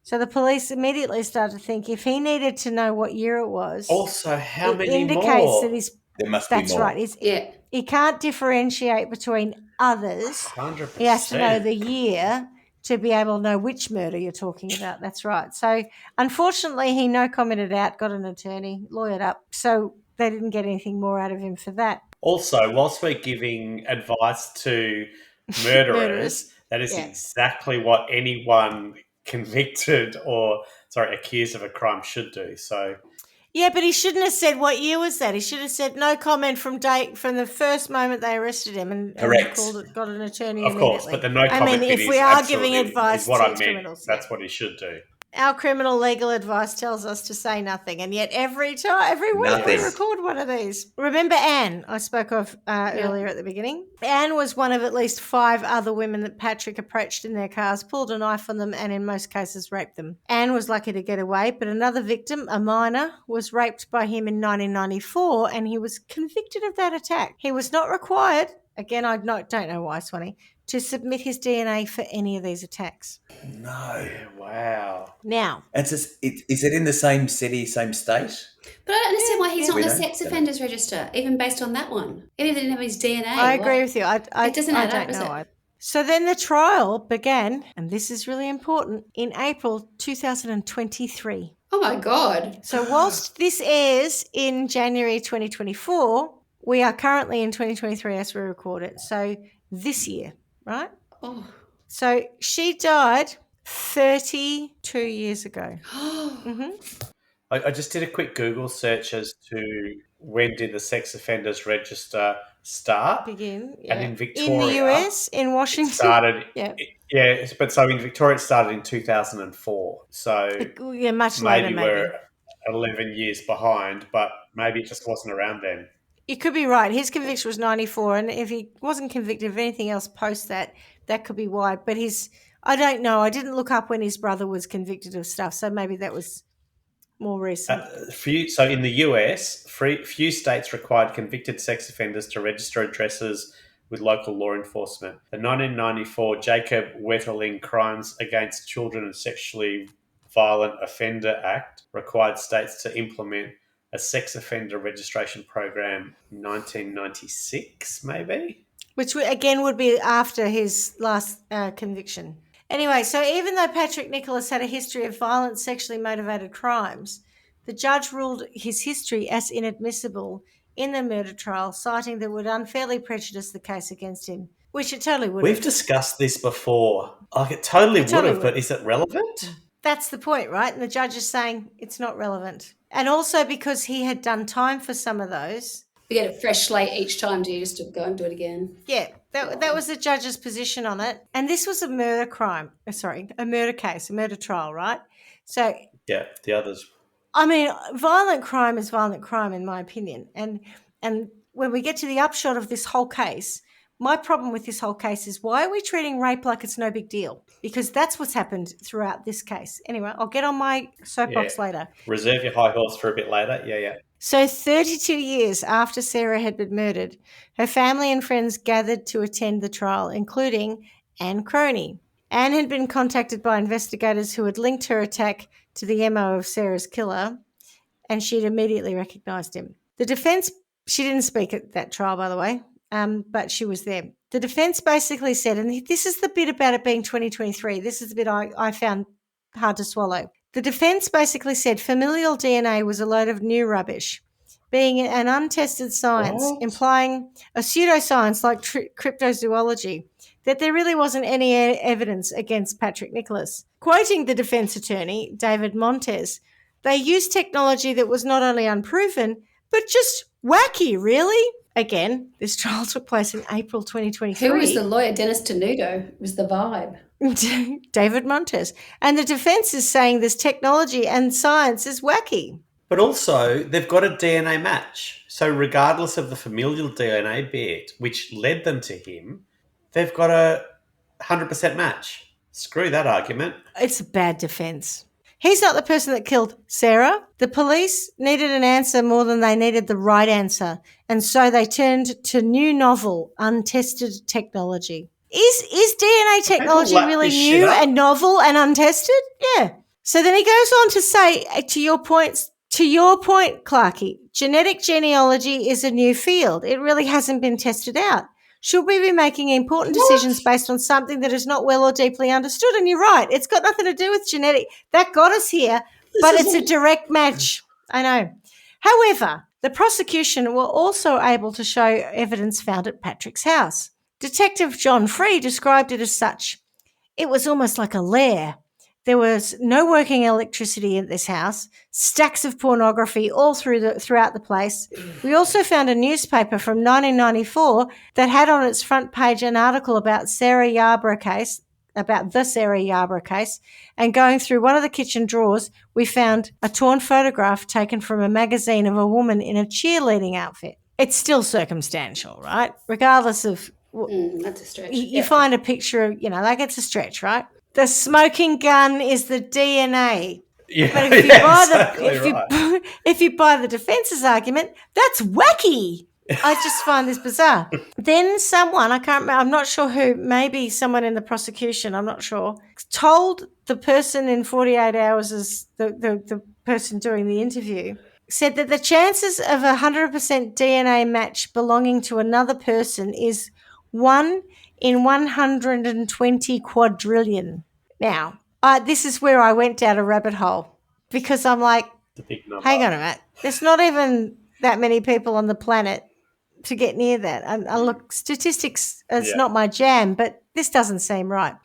So the police immediately started to think if he needed to know what year it was. Also, how many indicates more? That he's, there must be more. That's right. He can't differentiate between others. 100%. He has to know the year to be able to know which murder you're talking about. That's right. So unfortunately, he no commented out, got an attorney, lawyered up. So they didn't get anything more out of him for that. Also, whilst we're giving advice to murderers, that is exactly what anyone convicted accused of a crime should do. So, yeah, but he shouldn't have said what year was that. He should have said no comment from the first moment they arrested him, and got an attorney. Of course, but the no comment. If we are giving advice to criminals, that's what he should do. Our criminal legal advice tells us to say nothing, and yet every week we record one of these. Remember Anne, I spoke of earlier at the beginning? Anne was one of at least 5 other women that Patrick approached in their cars, pulled a knife on them, and in most cases raped them. Anne was lucky to get away, but another victim, a minor, was raped by him in 1994, and he was convicted of that attack. He was not required, again, I don't know why, Swanee, to submit his DNA for any of these attacks. No. Wow. Now. Is it in the same city, same state? But I don't understand why he's not on the sex offenders register, even based on that one. Even if they didn't have his DNA. I agree with you. It doesn't add up, does it? So then the trial began, and this is really important, in April 2023. Oh, my God. So whilst this airs in January 2024, we are currently in 2023 as we record it. So this year, right? Oh. So she died 32 years ago. Mm-hmm. I just did a quick Google search as to when did the sex offenders register start. Begin. Yeah. And in Victoria. In the US, in Washington. It started. Yeah. But so in Victoria it started in 2004. So much later maybe. We're 11 years behind, but maybe it just wasn't around then. You could be right. His conviction was 94, and if he wasn't convicted of anything else post that, that could be why. But I don't know. I didn't look up when his brother was convicted of stuff, so maybe that was more recent. So in the US, few states required convicted sex offenders to register addresses with local law enforcement. The 1994 Jacob Wetterling Crimes Against Children and Sexually Violent Offender Act required states to implement a sex offender registration program in 1996, maybe? Which, again, would be after his last conviction. Anyway, so even though Patrick Nicholas had a history of violent, sexually motivated crimes, the judge ruled his history as inadmissible in the murder trial, citing that it would unfairly prejudice the case against him, which it totally would. We've discussed this before. It totally would have, but is it relevant? That's the point, right? And the judge is saying it's not relevant. And also because he had done time for some of those. We get a fresh slate each time, do you, just to go and do it again? Yeah, that was the judge's position on it. And this was a murder case, a murder trial, right? So yeah, the others. I mean, violent crime is violent crime in my opinion. And when we get to the upshot of this whole case, my problem with this whole case is, why are we treating rape like it's no big deal? Because that's what's happened throughout this case. Anyway, I'll get on my soapbox later. Reserve your high horse for a bit later. Yeah. So 32 years after Sarah had been murdered, her family and friends gathered to attend the trial, including Anne Croney. Anne had been contacted by investigators who had linked her attack to the MO of Sarah's killer, and she'd immediately recognised him. The defence, she didn't speak at that trial, by the way, but she was there. The defence basically said, and this is the bit about it being 2023, this is the bit I found hard to swallow. The defence basically said familial DNA was a load of new rubbish, being an untested science, implying a pseudoscience like cryptozoology, that there really wasn't any evidence against Patrick Nicholas. Quoting the defence attorney, David Montez, they used technology that was not only unproven, but just wacky, really? Again, this trial took place in April 2023. Who was the lawyer? Dennis Tenuto was the vibe. David Montez. And the defence is saying this technology and science is wacky. But also, they've got a DNA match. So regardless of the familial DNA bit, which led them to him, they've got a 100% match. Screw that argument. It's a bad defence. He's not the person that killed Sarah. The police needed an answer more than they needed the right answer. And so they turned to new, novel, untested technology. Is DNA technology really new and novel and untested? Yeah. So then he goes on to say, to your point, Clarkie, genetic genealogy is a new field. It really hasn't been tested out. Should we be making important decisions based on something that is not well or deeply understood? And you're right. It's got nothing to do with genetic. That got us here, but it's a direct match. I know. However, the prosecution were also able to show evidence found at Patrick's house. Detective John Free described it as such. It was almost like a lair. There was no working electricity in this house, stacks of pornography all throughout the place. We also found a newspaper from 1994 that had on its front page an article about the Sarah Yarborough case, and going through one of the kitchen drawers, we found a torn photograph taken from a magazine of a woman in a cheerleading outfit. It's still circumstantial, right? Regardless of... that's a stretch. You find a picture of, it's a stretch, right? The smoking gun is the DNA. Yeah, but if you buy the defence's argument, that's wacky. I just find this bizarre. Then someone, I can't remember, I'm not sure who, maybe someone in the prosecution, I'm not sure, told the person in 48 hours, as the person doing the interview, said that the chances of a 100% DNA match belonging to another person is 1 in 120 quadrillion. Now, this is where I went down a rabbit hole, because I'm like, hang on a minute, there's not even that many people on the planet to get near that. And look, statistics is not my jam, but this doesn't seem right.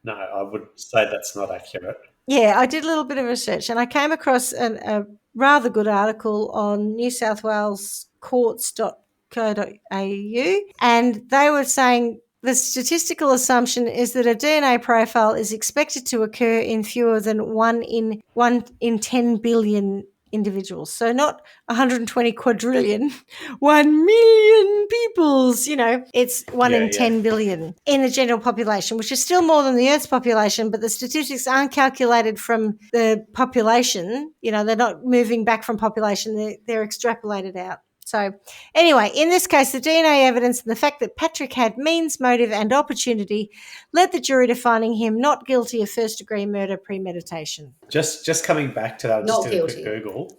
No, I would say that's not accurate. Yeah, I did a little bit of research and I came across a rather good article on New South Wales courts.co.au, and they were saying the statistical assumption is that a DNA profile is expected to occur in fewer than 1 in 10 billion individuals. So not 120 quadrillion, 1 million peoples, it's 1 in 10 billion in the general population, which is still more than the Earth's population, but the statistics aren't calculated from the population. They're not moving back from population. They're extrapolated out. So anyway, in this case, the DNA evidence and the fact that Patrick had means, motive and opportunity led the jury to finding him not guilty of first-degree murder premeditation. Just coming back to that, I just did guilty. a quick Google.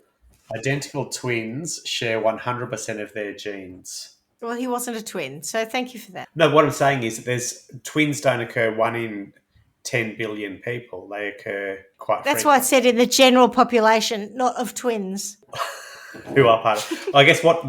Identical twins share 100% of their genes. Well, he wasn't a twin, so thank you for that. No, what I'm saying is that twins don't occur 1 in 10 billion people. They occur quite That's frequently. why I said in the general population, not of twins. Who are part of. I guess what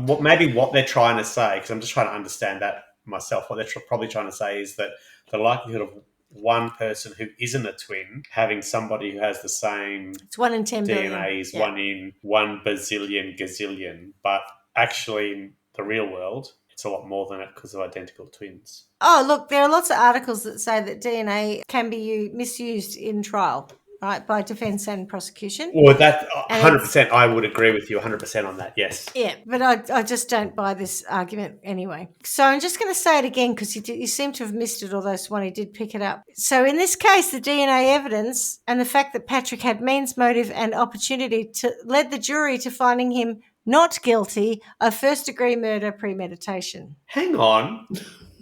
they're trying to say, because I'm just trying to understand that myself, what they're probably trying to say is that the likelihood of one person who isn't a twin having somebody who has the same it's 1 in 10 billion. DNA is 1 in 1 bazillion gazillion, but actually in the real world it's a lot more than it because of identical twins. Oh, look, there are lots of articles that say that DNA can be misused in trial. right, by defence and prosecution. Well, that 100%, I would agree with you 100% on that, yes. Yeah, but I just don't buy this argument anyway. So I'm just going to say it again because you seem to have missed it, although Swanee did pick it up. So in this case, the DNA evidence and the fact that Patrick had means, motive and opportunity led the jury to finding him not guilty of first-degree murder premeditation. Hang on.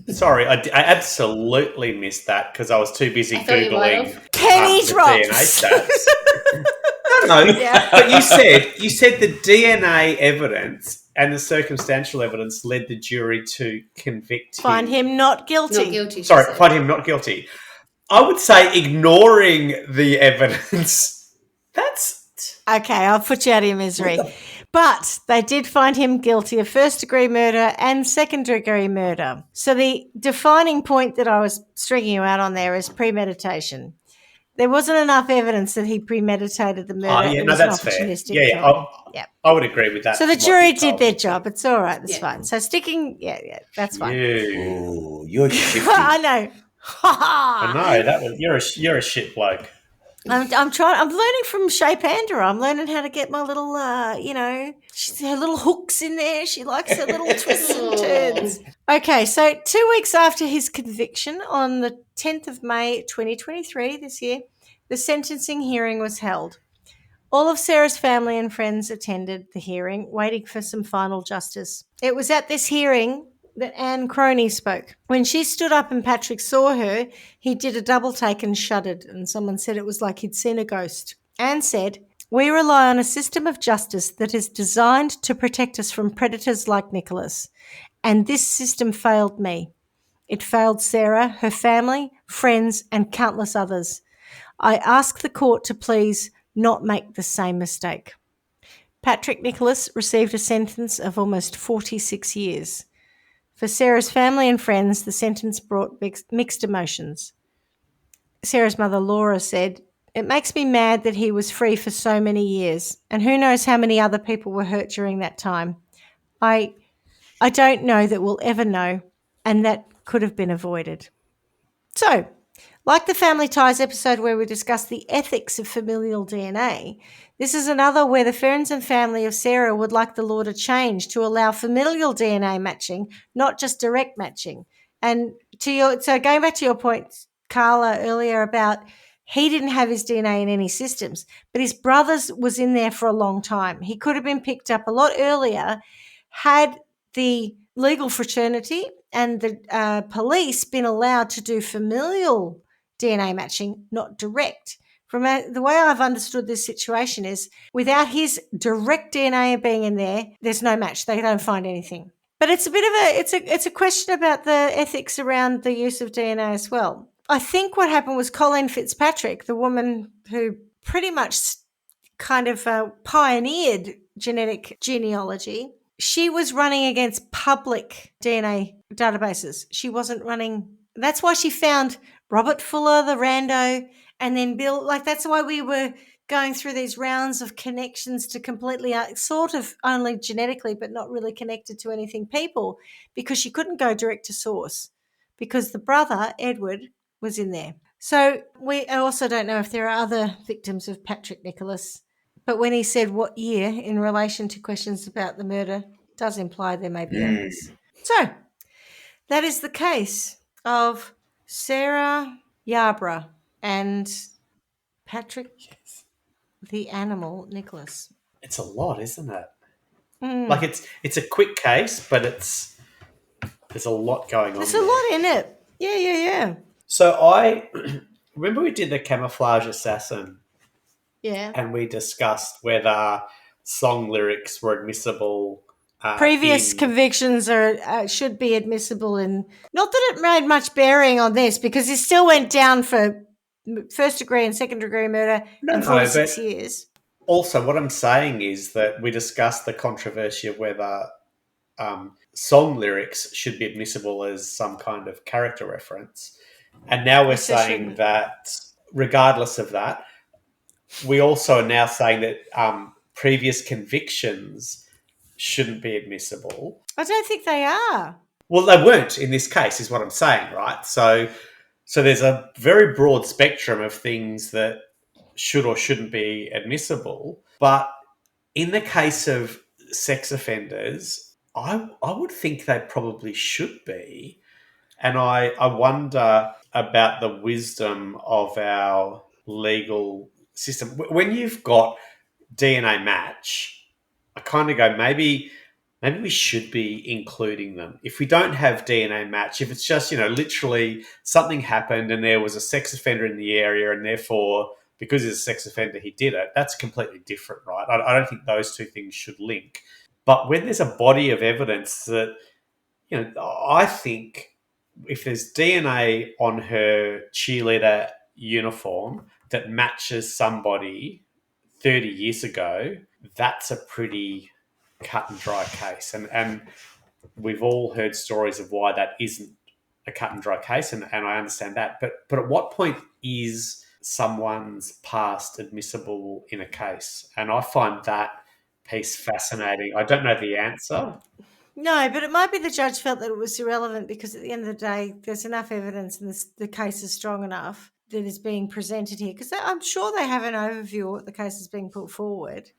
Sorry, I absolutely missed that because I was too busy Googling penny drops. DNA stats. No, yeah. But you said the DNA evidence and the circumstantial evidence led the jury to convict him. Find him not guilty. Not guilty. Sorry, find him not guilty. I would say ignoring the evidence. That's... Okay, I'll put you out of your misery. But they did find him guilty of first-degree murder and second-degree murder. So the defining point that I was stringing you out on there is premeditation. There wasn't enough evidence that he premeditated the murder. Yeah, no, that's fair. Yeah. I would agree with that. So the jury did their job. It's all right. That's fine. So that's fine. Ooh, you're shifty. I know. I know. You're a shit bloke. I'm learning from Shay Pandora. I'm learning how to get my little, her little hooks in there. She likes her little twists and turns. Okay, so 2 weeks after his conviction, on the 10th of May 2023, this year, the sentencing hearing was held. All of Sarah's family and friends attended the hearing, waiting for some final justice. It was at this hearing that Anne Croney spoke. When she stood up and Patrick saw her, he did a double take and shuddered, and someone said it was like he'd seen a ghost. Anne said, "We rely on a system of justice that is designed to protect us from predators like Nicholas, and this system failed me. It failed Sarah, her family, friends, and countless others. I ask the court to please not make the same mistake." Patrick Nicholas received a sentence of almost 46 years. For Sarah's family and friends, the sentence brought mixed emotions. Sarah's mother, Laura, said, "It makes me mad that he was free for so many years, and who knows how many other people were hurt during that time. I don't know that we'll ever know, and that could have been avoided." So, like the Family Ties episode where we discussed the ethics of familial DNA, this is another where the friends and family of Sarah would like the law to change to allow familial DNA matching, not just direct matching. And so going back to your point, Carla, earlier about he didn't have his DNA in any systems, but his brother's was in there for a long time. He could have been picked up a lot earlier had the legal fraternity and the police been allowed to do familial DNA matching, not direct. From the way I've understood this situation is without his direct DNA being in there, there's no match. They don't find anything. But it's a bit of it's a question about the ethics around the use of DNA as well. I think what happened was Colleen Fitzpatrick, the woman who pretty much kind of pioneered genetic genealogy, she was running against public DNA databases. She wasn't running. That's why she found Robert Fuller, the rando, and then Bill. Like, that's why we were going through these rounds of connections to completely sort of only genetically, but not really connected to anything people, because she couldn't go direct to source because the brother, Edward, was in there. So I also don't know if there are other victims of Patrick Nicholas, but when he said what year in relation to questions about the murder, does imply there may be others. So that is the case of Sarah Yarborough and Patrick the animal Nicholas. It's a lot, isn't it? Like it's a quick case, but there's a lot going on. There's a lot in it. Yeah. So I remember we did the camouflage assassin. Yeah. And we discussed whether song lyrics were admissible. Previous convictions should be admissible in. Not that it made much bearing on this, because it still went down for first degree and second degree murder and 46 years. Also, what I'm saying is that we discussed the controversy of whether song lyrics should be admissible as some kind of character reference. And now we're saying that regardless of that, we also are now saying that previous convictions shouldn't be admissible. I don't think they are. Well, they weren't in this case, is what I'm saying, right? So there's a very broad spectrum of things that should or shouldn't be admissible. But in the case of sex offenders, I would think they probably should be. And I wonder about the wisdom of our legal system. When you've got DNA match, I kind of go, maybe we should be including them. If we don't have DNA match, if it's just, literally something happened and there was a sex offender in the area and therefore because he's a sex offender, he did it, that's completely different, right? I don't think those two things should link. But when there's a body of evidence that, I think if there's DNA on her cheerleader uniform that matches somebody 30 years ago, that's a pretty cut and dry case. And we've all heard stories of why that isn't a cut and dry case, and I understand that. But at what point is someone's past admissible in a case? And I find that piece fascinating. I don't know the answer. No, but it might be the judge felt that it was irrelevant because at the end of the day, there's enough evidence and the case is strong enough that is being presented here. Because I'm sure they have an overview of what the case is being put forward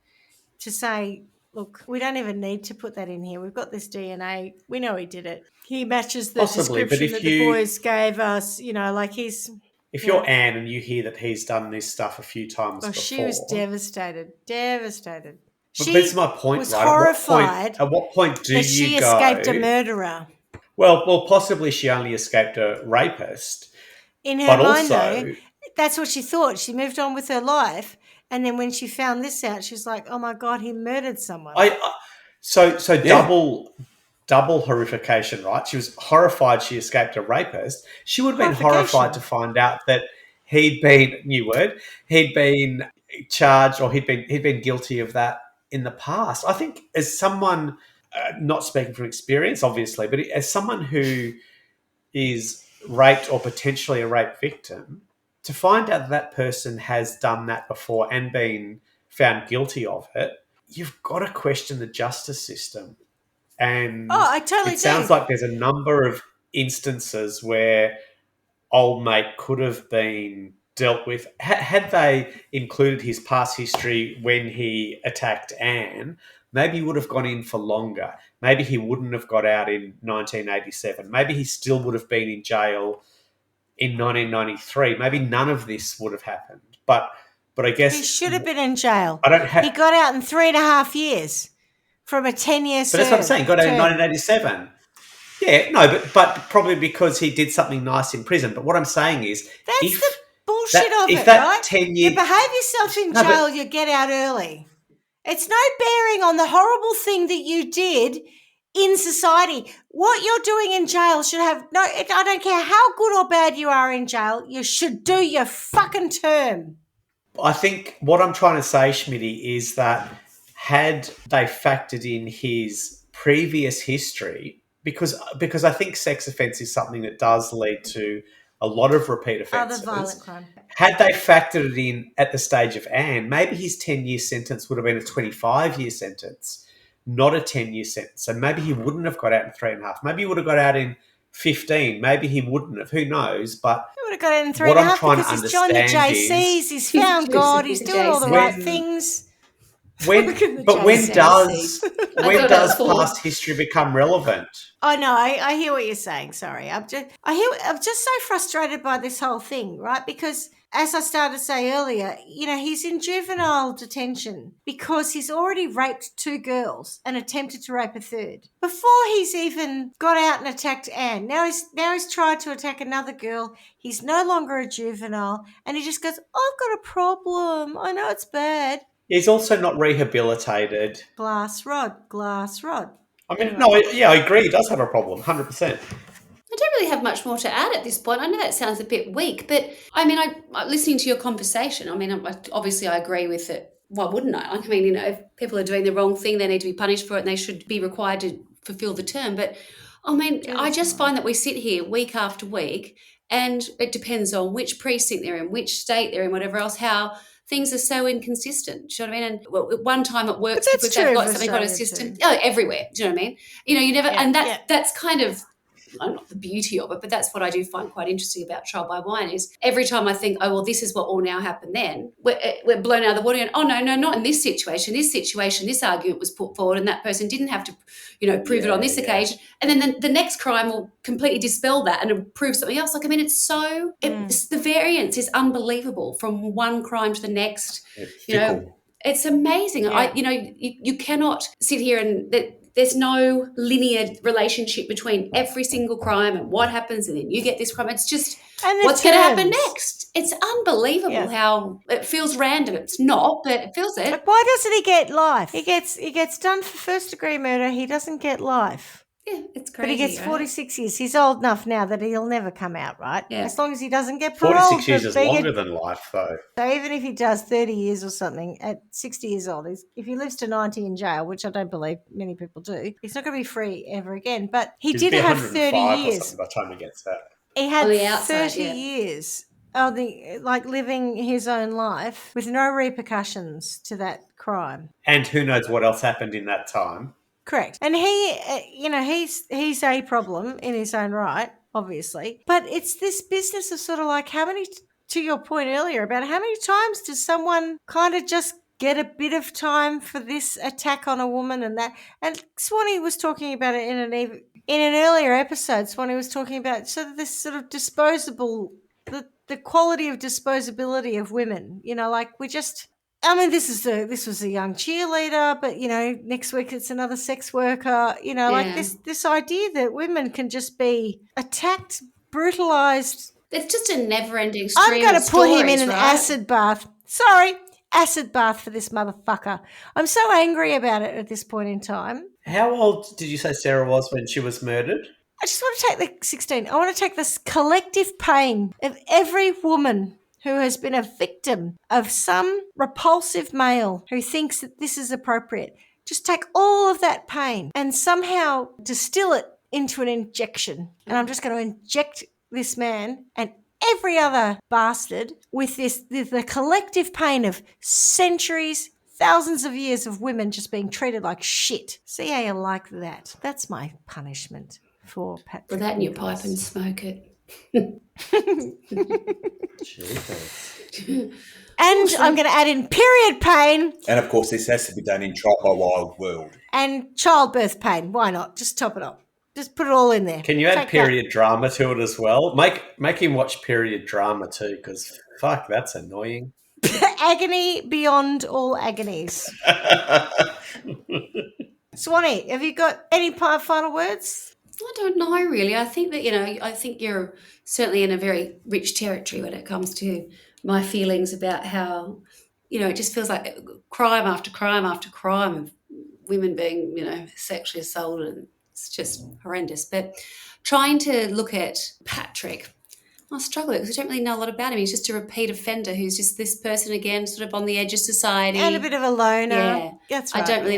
to say, look, we don't even need to put that in here. We've got this DNA. We know he did it. He matches the description that the boys gave us, like he's... If you're Anne and you hear that he's done this stuff a few times before... She was devastated. But that's my point, was right? Horrified at what point do you go... she escaped a murderer. Well, possibly she only escaped a rapist. In her mind, though, that's what she thought. She moved on with her life, and then when she found this out, she's like, "Oh my God, he murdered someone." So double horrification, right? She was horrified she escaped a rapist. She would have been horrified to find out that he'd been charged or he'd been guilty of that in the past. I think as someone, not speaking from experience, obviously, but as someone who is raped or potentially a rape victim, to find out that person has done that before and been found guilty of it, you've got to question the justice system. And I totally it sounds like there's a number of instances where old mate could have been dealt with. Had they included his past history when he attacked Anne, maybe he would have gone in for longer. Maybe he wouldn't have got out in 1987. Maybe he still would have been in jail in 1993. Maybe none of this would have happened. But I guess... He should have been in jail. He got out in 3.5 years from a 10-year But that's what I'm saying. Got out in 1987. Yeah, no, but probably because he did something nice in prison. But what I'm saying is... That's the bullshit of it, right? 10 years... You behave yourself in jail, you get out early. It's no bearing on the horrible thing that you did in society. What you're doing in jail should have... No, I don't care how good or bad you are in jail, you should do your fucking term. I think what I'm trying to say, Schmidty, is that had they factored in his previous history... Because I think sex offence is something that does lead to a lot of repeat offences. Other violent crime. Had they factored it in at the stage of Anne, maybe his 10-year sentence would have been a 25-year sentence, not a 10-year sentence. So maybe he wouldn't have got out in 3.5. Maybe he would have got out in 15. Maybe he wouldn't have. Who knows? But he would have got out in 3.5 because he's joined the JCs, he's found God, he's doing all the right things. When does past history become relevant? I know. I hear what you're saying. Sorry, I'm just so frustrated by this whole thing, right? Because as I started to say earlier, he's in juvenile detention because he's already raped 2 girls and attempted to rape a third before he's even got out and attacked Anne. Now he's tried to attack another girl. He's no longer a juvenile, and he just goes, "I've got a problem. I know it's bad." He's also not rehabilitated. Glass rod. I mean, no, yeah, I agree. He does have a problem, 100%. I don't really have much more to add at this point. I know that sounds a bit weak, but I mean, listening to your conversation, I mean, obviously I agree with it. Why wouldn't I? I mean, if people are doing the wrong thing, they need to be punished for it and they should be required to fulfill the term. But I mean, I just find that we sit here week after week and it depends on which precinct they're in, which state they're in, whatever else, how things are so inconsistent. Do you know what I mean? And at one time it works because they've got something got a system. Oh, everywhere. Do you know what I mean? You never, and that's kind of not the beauty of it, but that's what I do find quite interesting about Trial by Wine is every time I think, oh, well, this is what will now happen then, we're blown out of the water and, oh, no, not in this situation. This argument was put forward and that person didn't have to, prove it on this occasion. And then the next crime will completely dispel that and prove something else. Like, I mean, the variance is unbelievable from one crime to the next. It's amazing. Yeah. You cannot sit here and there's no linear relationship between every single crime and what happens, and then you get this crime. It's just what's going to happen next. It's unbelievable how it feels random. It's not, but it feels it. But why doesn't he get life? He gets done for first-degree murder. He doesn't get life. Yeah, it's crazy. But he gets 46 years. He's old enough now that he'll never come out, right? Yeah. As long as he doesn't get parole. 46 years is longer than life, though. So even if he does 30 years or something at 60 years old, if he lives to 90 in jail, which I don't believe many people do, he's not going to be free ever again. But he did have 30 years. By the time he gets that. He had 30 years of living his own life with no repercussions to that crime. And who knows what else happened in that time. Correct. And he's a problem in his own right, obviously. But it's this business of sort of like to your point earlier about how many times does someone kind of just get a bit of time for this attack on a woman and that. And Swanee was talking about it in an earlier episode. Swanee was talking about this sort of disposable, the quality of disposability of women. This was a young cheerleader, but, next week it's another sex worker, this idea that women can just be attacked, brutalized. It's just a never-ending stream I'm going to put him in an right? acid bath. Sorry, acid bath for this motherfucker. I'm so angry about it at this point in time. How old did you say Sarah was when she was murdered? I just want to take the 16. I want to take this collective pain of every woman who has been a victim of some repulsive male who thinks that this is appropriate. Just take all of that pain and somehow distill it into an injection. And I'm just going to inject this man and every other bastard with the collective pain of centuries, thousands of years of women just being treated like shit. See how you like that? That's my punishment for Patrick. Put that in your pipe and smoke it. And I'm going to add in period pain. And, of course, this has to be done in Trial by Wild World. And childbirth pain. Why not? Just top it up. Just put it all in there. Can you add period drama to it as well? Make him watch period drama too, because fuck, that's annoying. Agony beyond all agonies. Swanee, have you got any final words? I don't know, really. I think that, I think you're certainly in a very rich territory when it comes to my feelings about how, it just feels like crime after crime after crime of women being, sexually assaulted, and it's just horrendous. But trying to look at Patrick, I struggle because I don't really know a lot about him. He's just a repeat offender who's just this person again, sort of on the edge of society. And a bit of a loner. Yeah. That's right. I don't really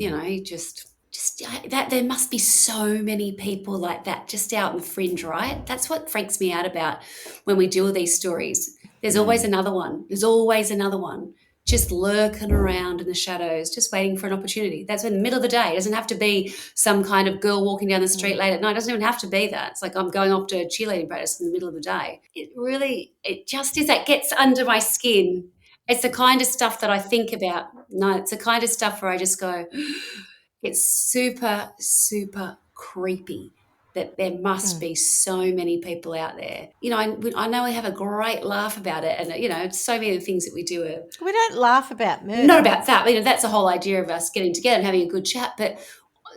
know. He just that there must be so many people like that just out in the fringe, right? That's what freaks me out about when we do all these stories. There's always another one. There's always another one just lurking around in the shadows, just waiting for an opportunity. That's in the middle of the day. It doesn't have to be some kind of girl walking down the street late at night. It doesn't even have to be that. It's like I'm going off to a cheerleading practice in the middle of the day. It just is that gets under my skin. It's the kind of stuff that I think about. No, it's the kind of stuff where I just go, it's super, super creepy that there must be so many people out there. I know we have a great laugh about it, and, so many of the things that we do are... We don't laugh about murder. Not about that. That's the whole idea of us getting together and having a good chat. But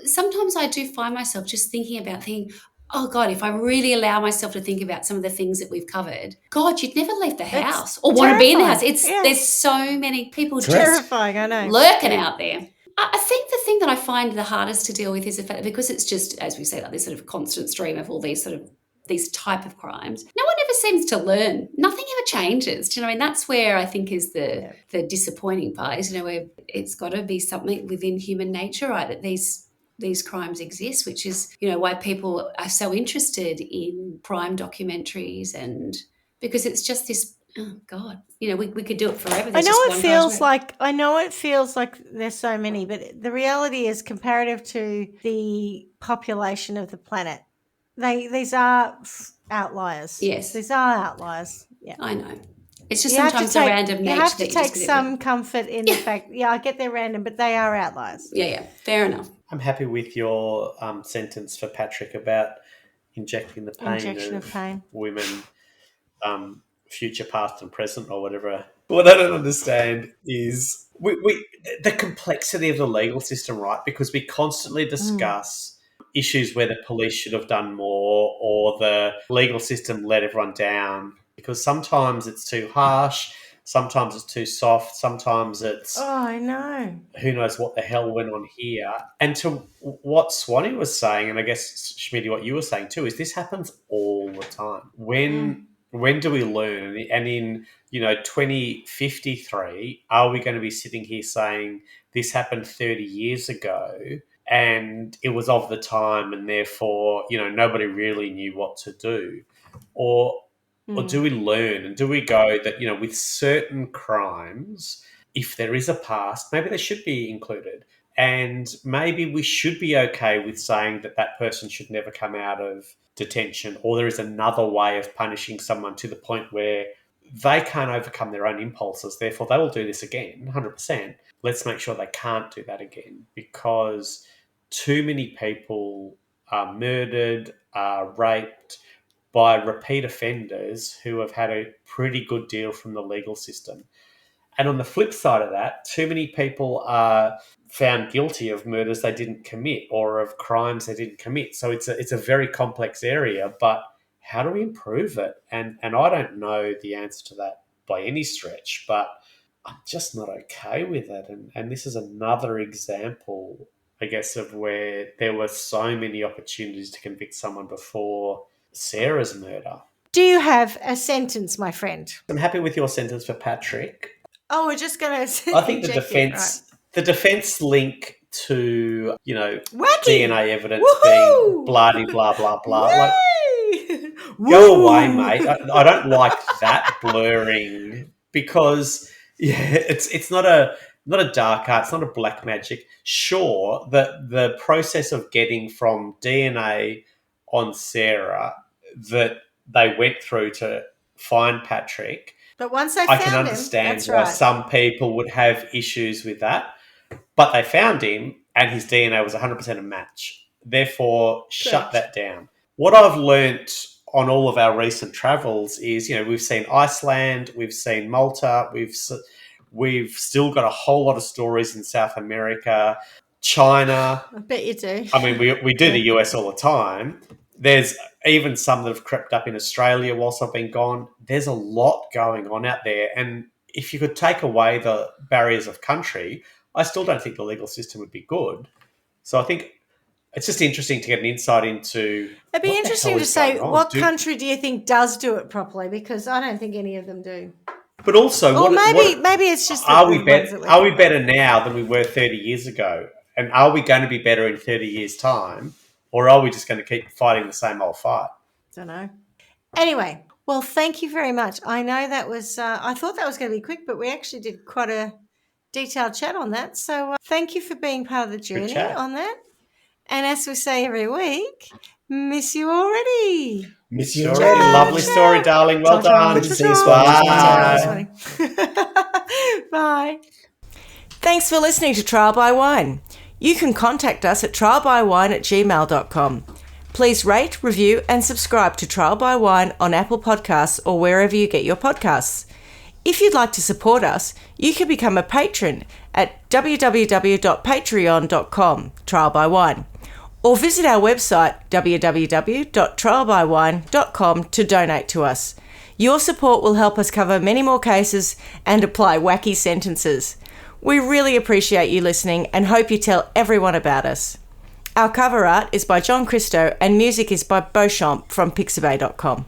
sometimes I do find myself just thinking, oh, God, if I really allow myself to think about some of the things that we've covered, God, you'd never leave the house or want to be in the house. There's so many people just terrifying, I know, lurking out there. I think the thing that I find the hardest to deal with is the fact that because it's just, as we say, like this sort of constant stream of all these type of crimes, no one ever seems to learn. Nothing ever changes. Do you know what I mean? That's where I think is the disappointing part is, where it's got to be something within human nature, right, that these crimes exist, which is, why people are so interested in crime documentaries, and because it's just this, oh God, we could do it forever. I know it feels like there's so many, but the reality is comparative to the population of the planet, these are outliers. Yes. These are outliers. Yeah. I know. It's just You have to sometimes the random nature. You have to that you take just get some comfort in the fact, I get they're random, but they are outliers. Yeah, fair enough. I'm happy with your sentence for Patrick about injecting the pain of pain. Women, future, past, and present, or whatever. What I don't understand is the complexity of the legal system, right? Because we constantly discuss issues where the police should have done more, or the legal system let everyone down, because sometimes it's too harsh, sometimes it's too soft, sometimes it's... Oh, I know. Who knows what the hell went on here. And to what Swanee was saying, and I guess, Schmidty, what you were saying too, is this happens all the time. When do we learn? And in 2053, are we going to be sitting here saying this happened 30 years ago and it was of the time and therefore, nobody really knew what to do? Or do we learn, and do we go that, with certain crimes, if there is a past, maybe they should be included, and maybe we should be okay with saying that person should never come out of detention, or there is another way of punishing someone to the point where they can't overcome their own impulses, therefore they will do this again, 100%. Let's make sure they can't do that again, because too many people are murdered, are raped by repeat offenders who have had a pretty good deal from the legal system. And on the flip side of that, too many people are found guilty of murders they didn't commit or of crimes they didn't commit. So it's a very complex area, but how do we improve it? And I don't know the answer to that by any stretch, but I'm just not okay with it. And this is another example, I guess, of where there were so many opportunities to convict someone before Sarah's murder. Do you have a sentence, my friend? I'm happy with your sentence for Patrick. Oh, we're just going to... I think the defense link to, Wacky. DNA evidence Woohoo! being blah, blah, blah. Like, go away, mate. I don't like that blurring, because it's not a dark art, it's not a black magic. Sure, the process of getting from DNA on Sarah that they went through to find Patrick, but once I can understand why some people would have issues with that. But they found him and his DNA was 100% a match. Therefore, shut that down. What I've learnt on all of our recent travels is, we've seen Iceland, we've seen Malta, we've still got a whole lot of stories in South America, China. I bet you do. I mean, we do the US all the time. There's even some that have crept up in Australia whilst I've been gone. There's a lot going on out there. And if you could take away the barriers of country, I still don't think the legal system would be good. So I think it's just interesting to get an insight into... It'd be interesting to say, what country do you think does do it properly? Because I don't think any of them do. But also... maybe it's just... Are we better now than we were 30 years ago? And are we going to be better in 30 years' time? Or are we just going to keep fighting the same old fight? Don't know. Anyway, well, thank you very much. I know that was... I thought that was going to be quick, but we actually did quite a detailed chat on that. So thank you for being part of the journey on that. And as we say every week, miss you already. Miss you already. Lovely story, darling. Well done. Good to see you. Bye. Bye. Thanks for listening to Trial by Wine. You can contact us at trialbywine@gmail.com. Please rate, review and subscribe to Trial by Wine on Apple Podcasts or wherever you get your podcasts. If you'd like to support us, you can become a patron at www.patreon.com, Trial by Wine, or visit our website www.trialbywine.com to donate to us. Your support will help us cover many more cases and apply wacky sentences. We really appreciate you listening and hope you tell everyone about us. Our cover art is by John Christo and music is by Beauchamp from pixabay.com.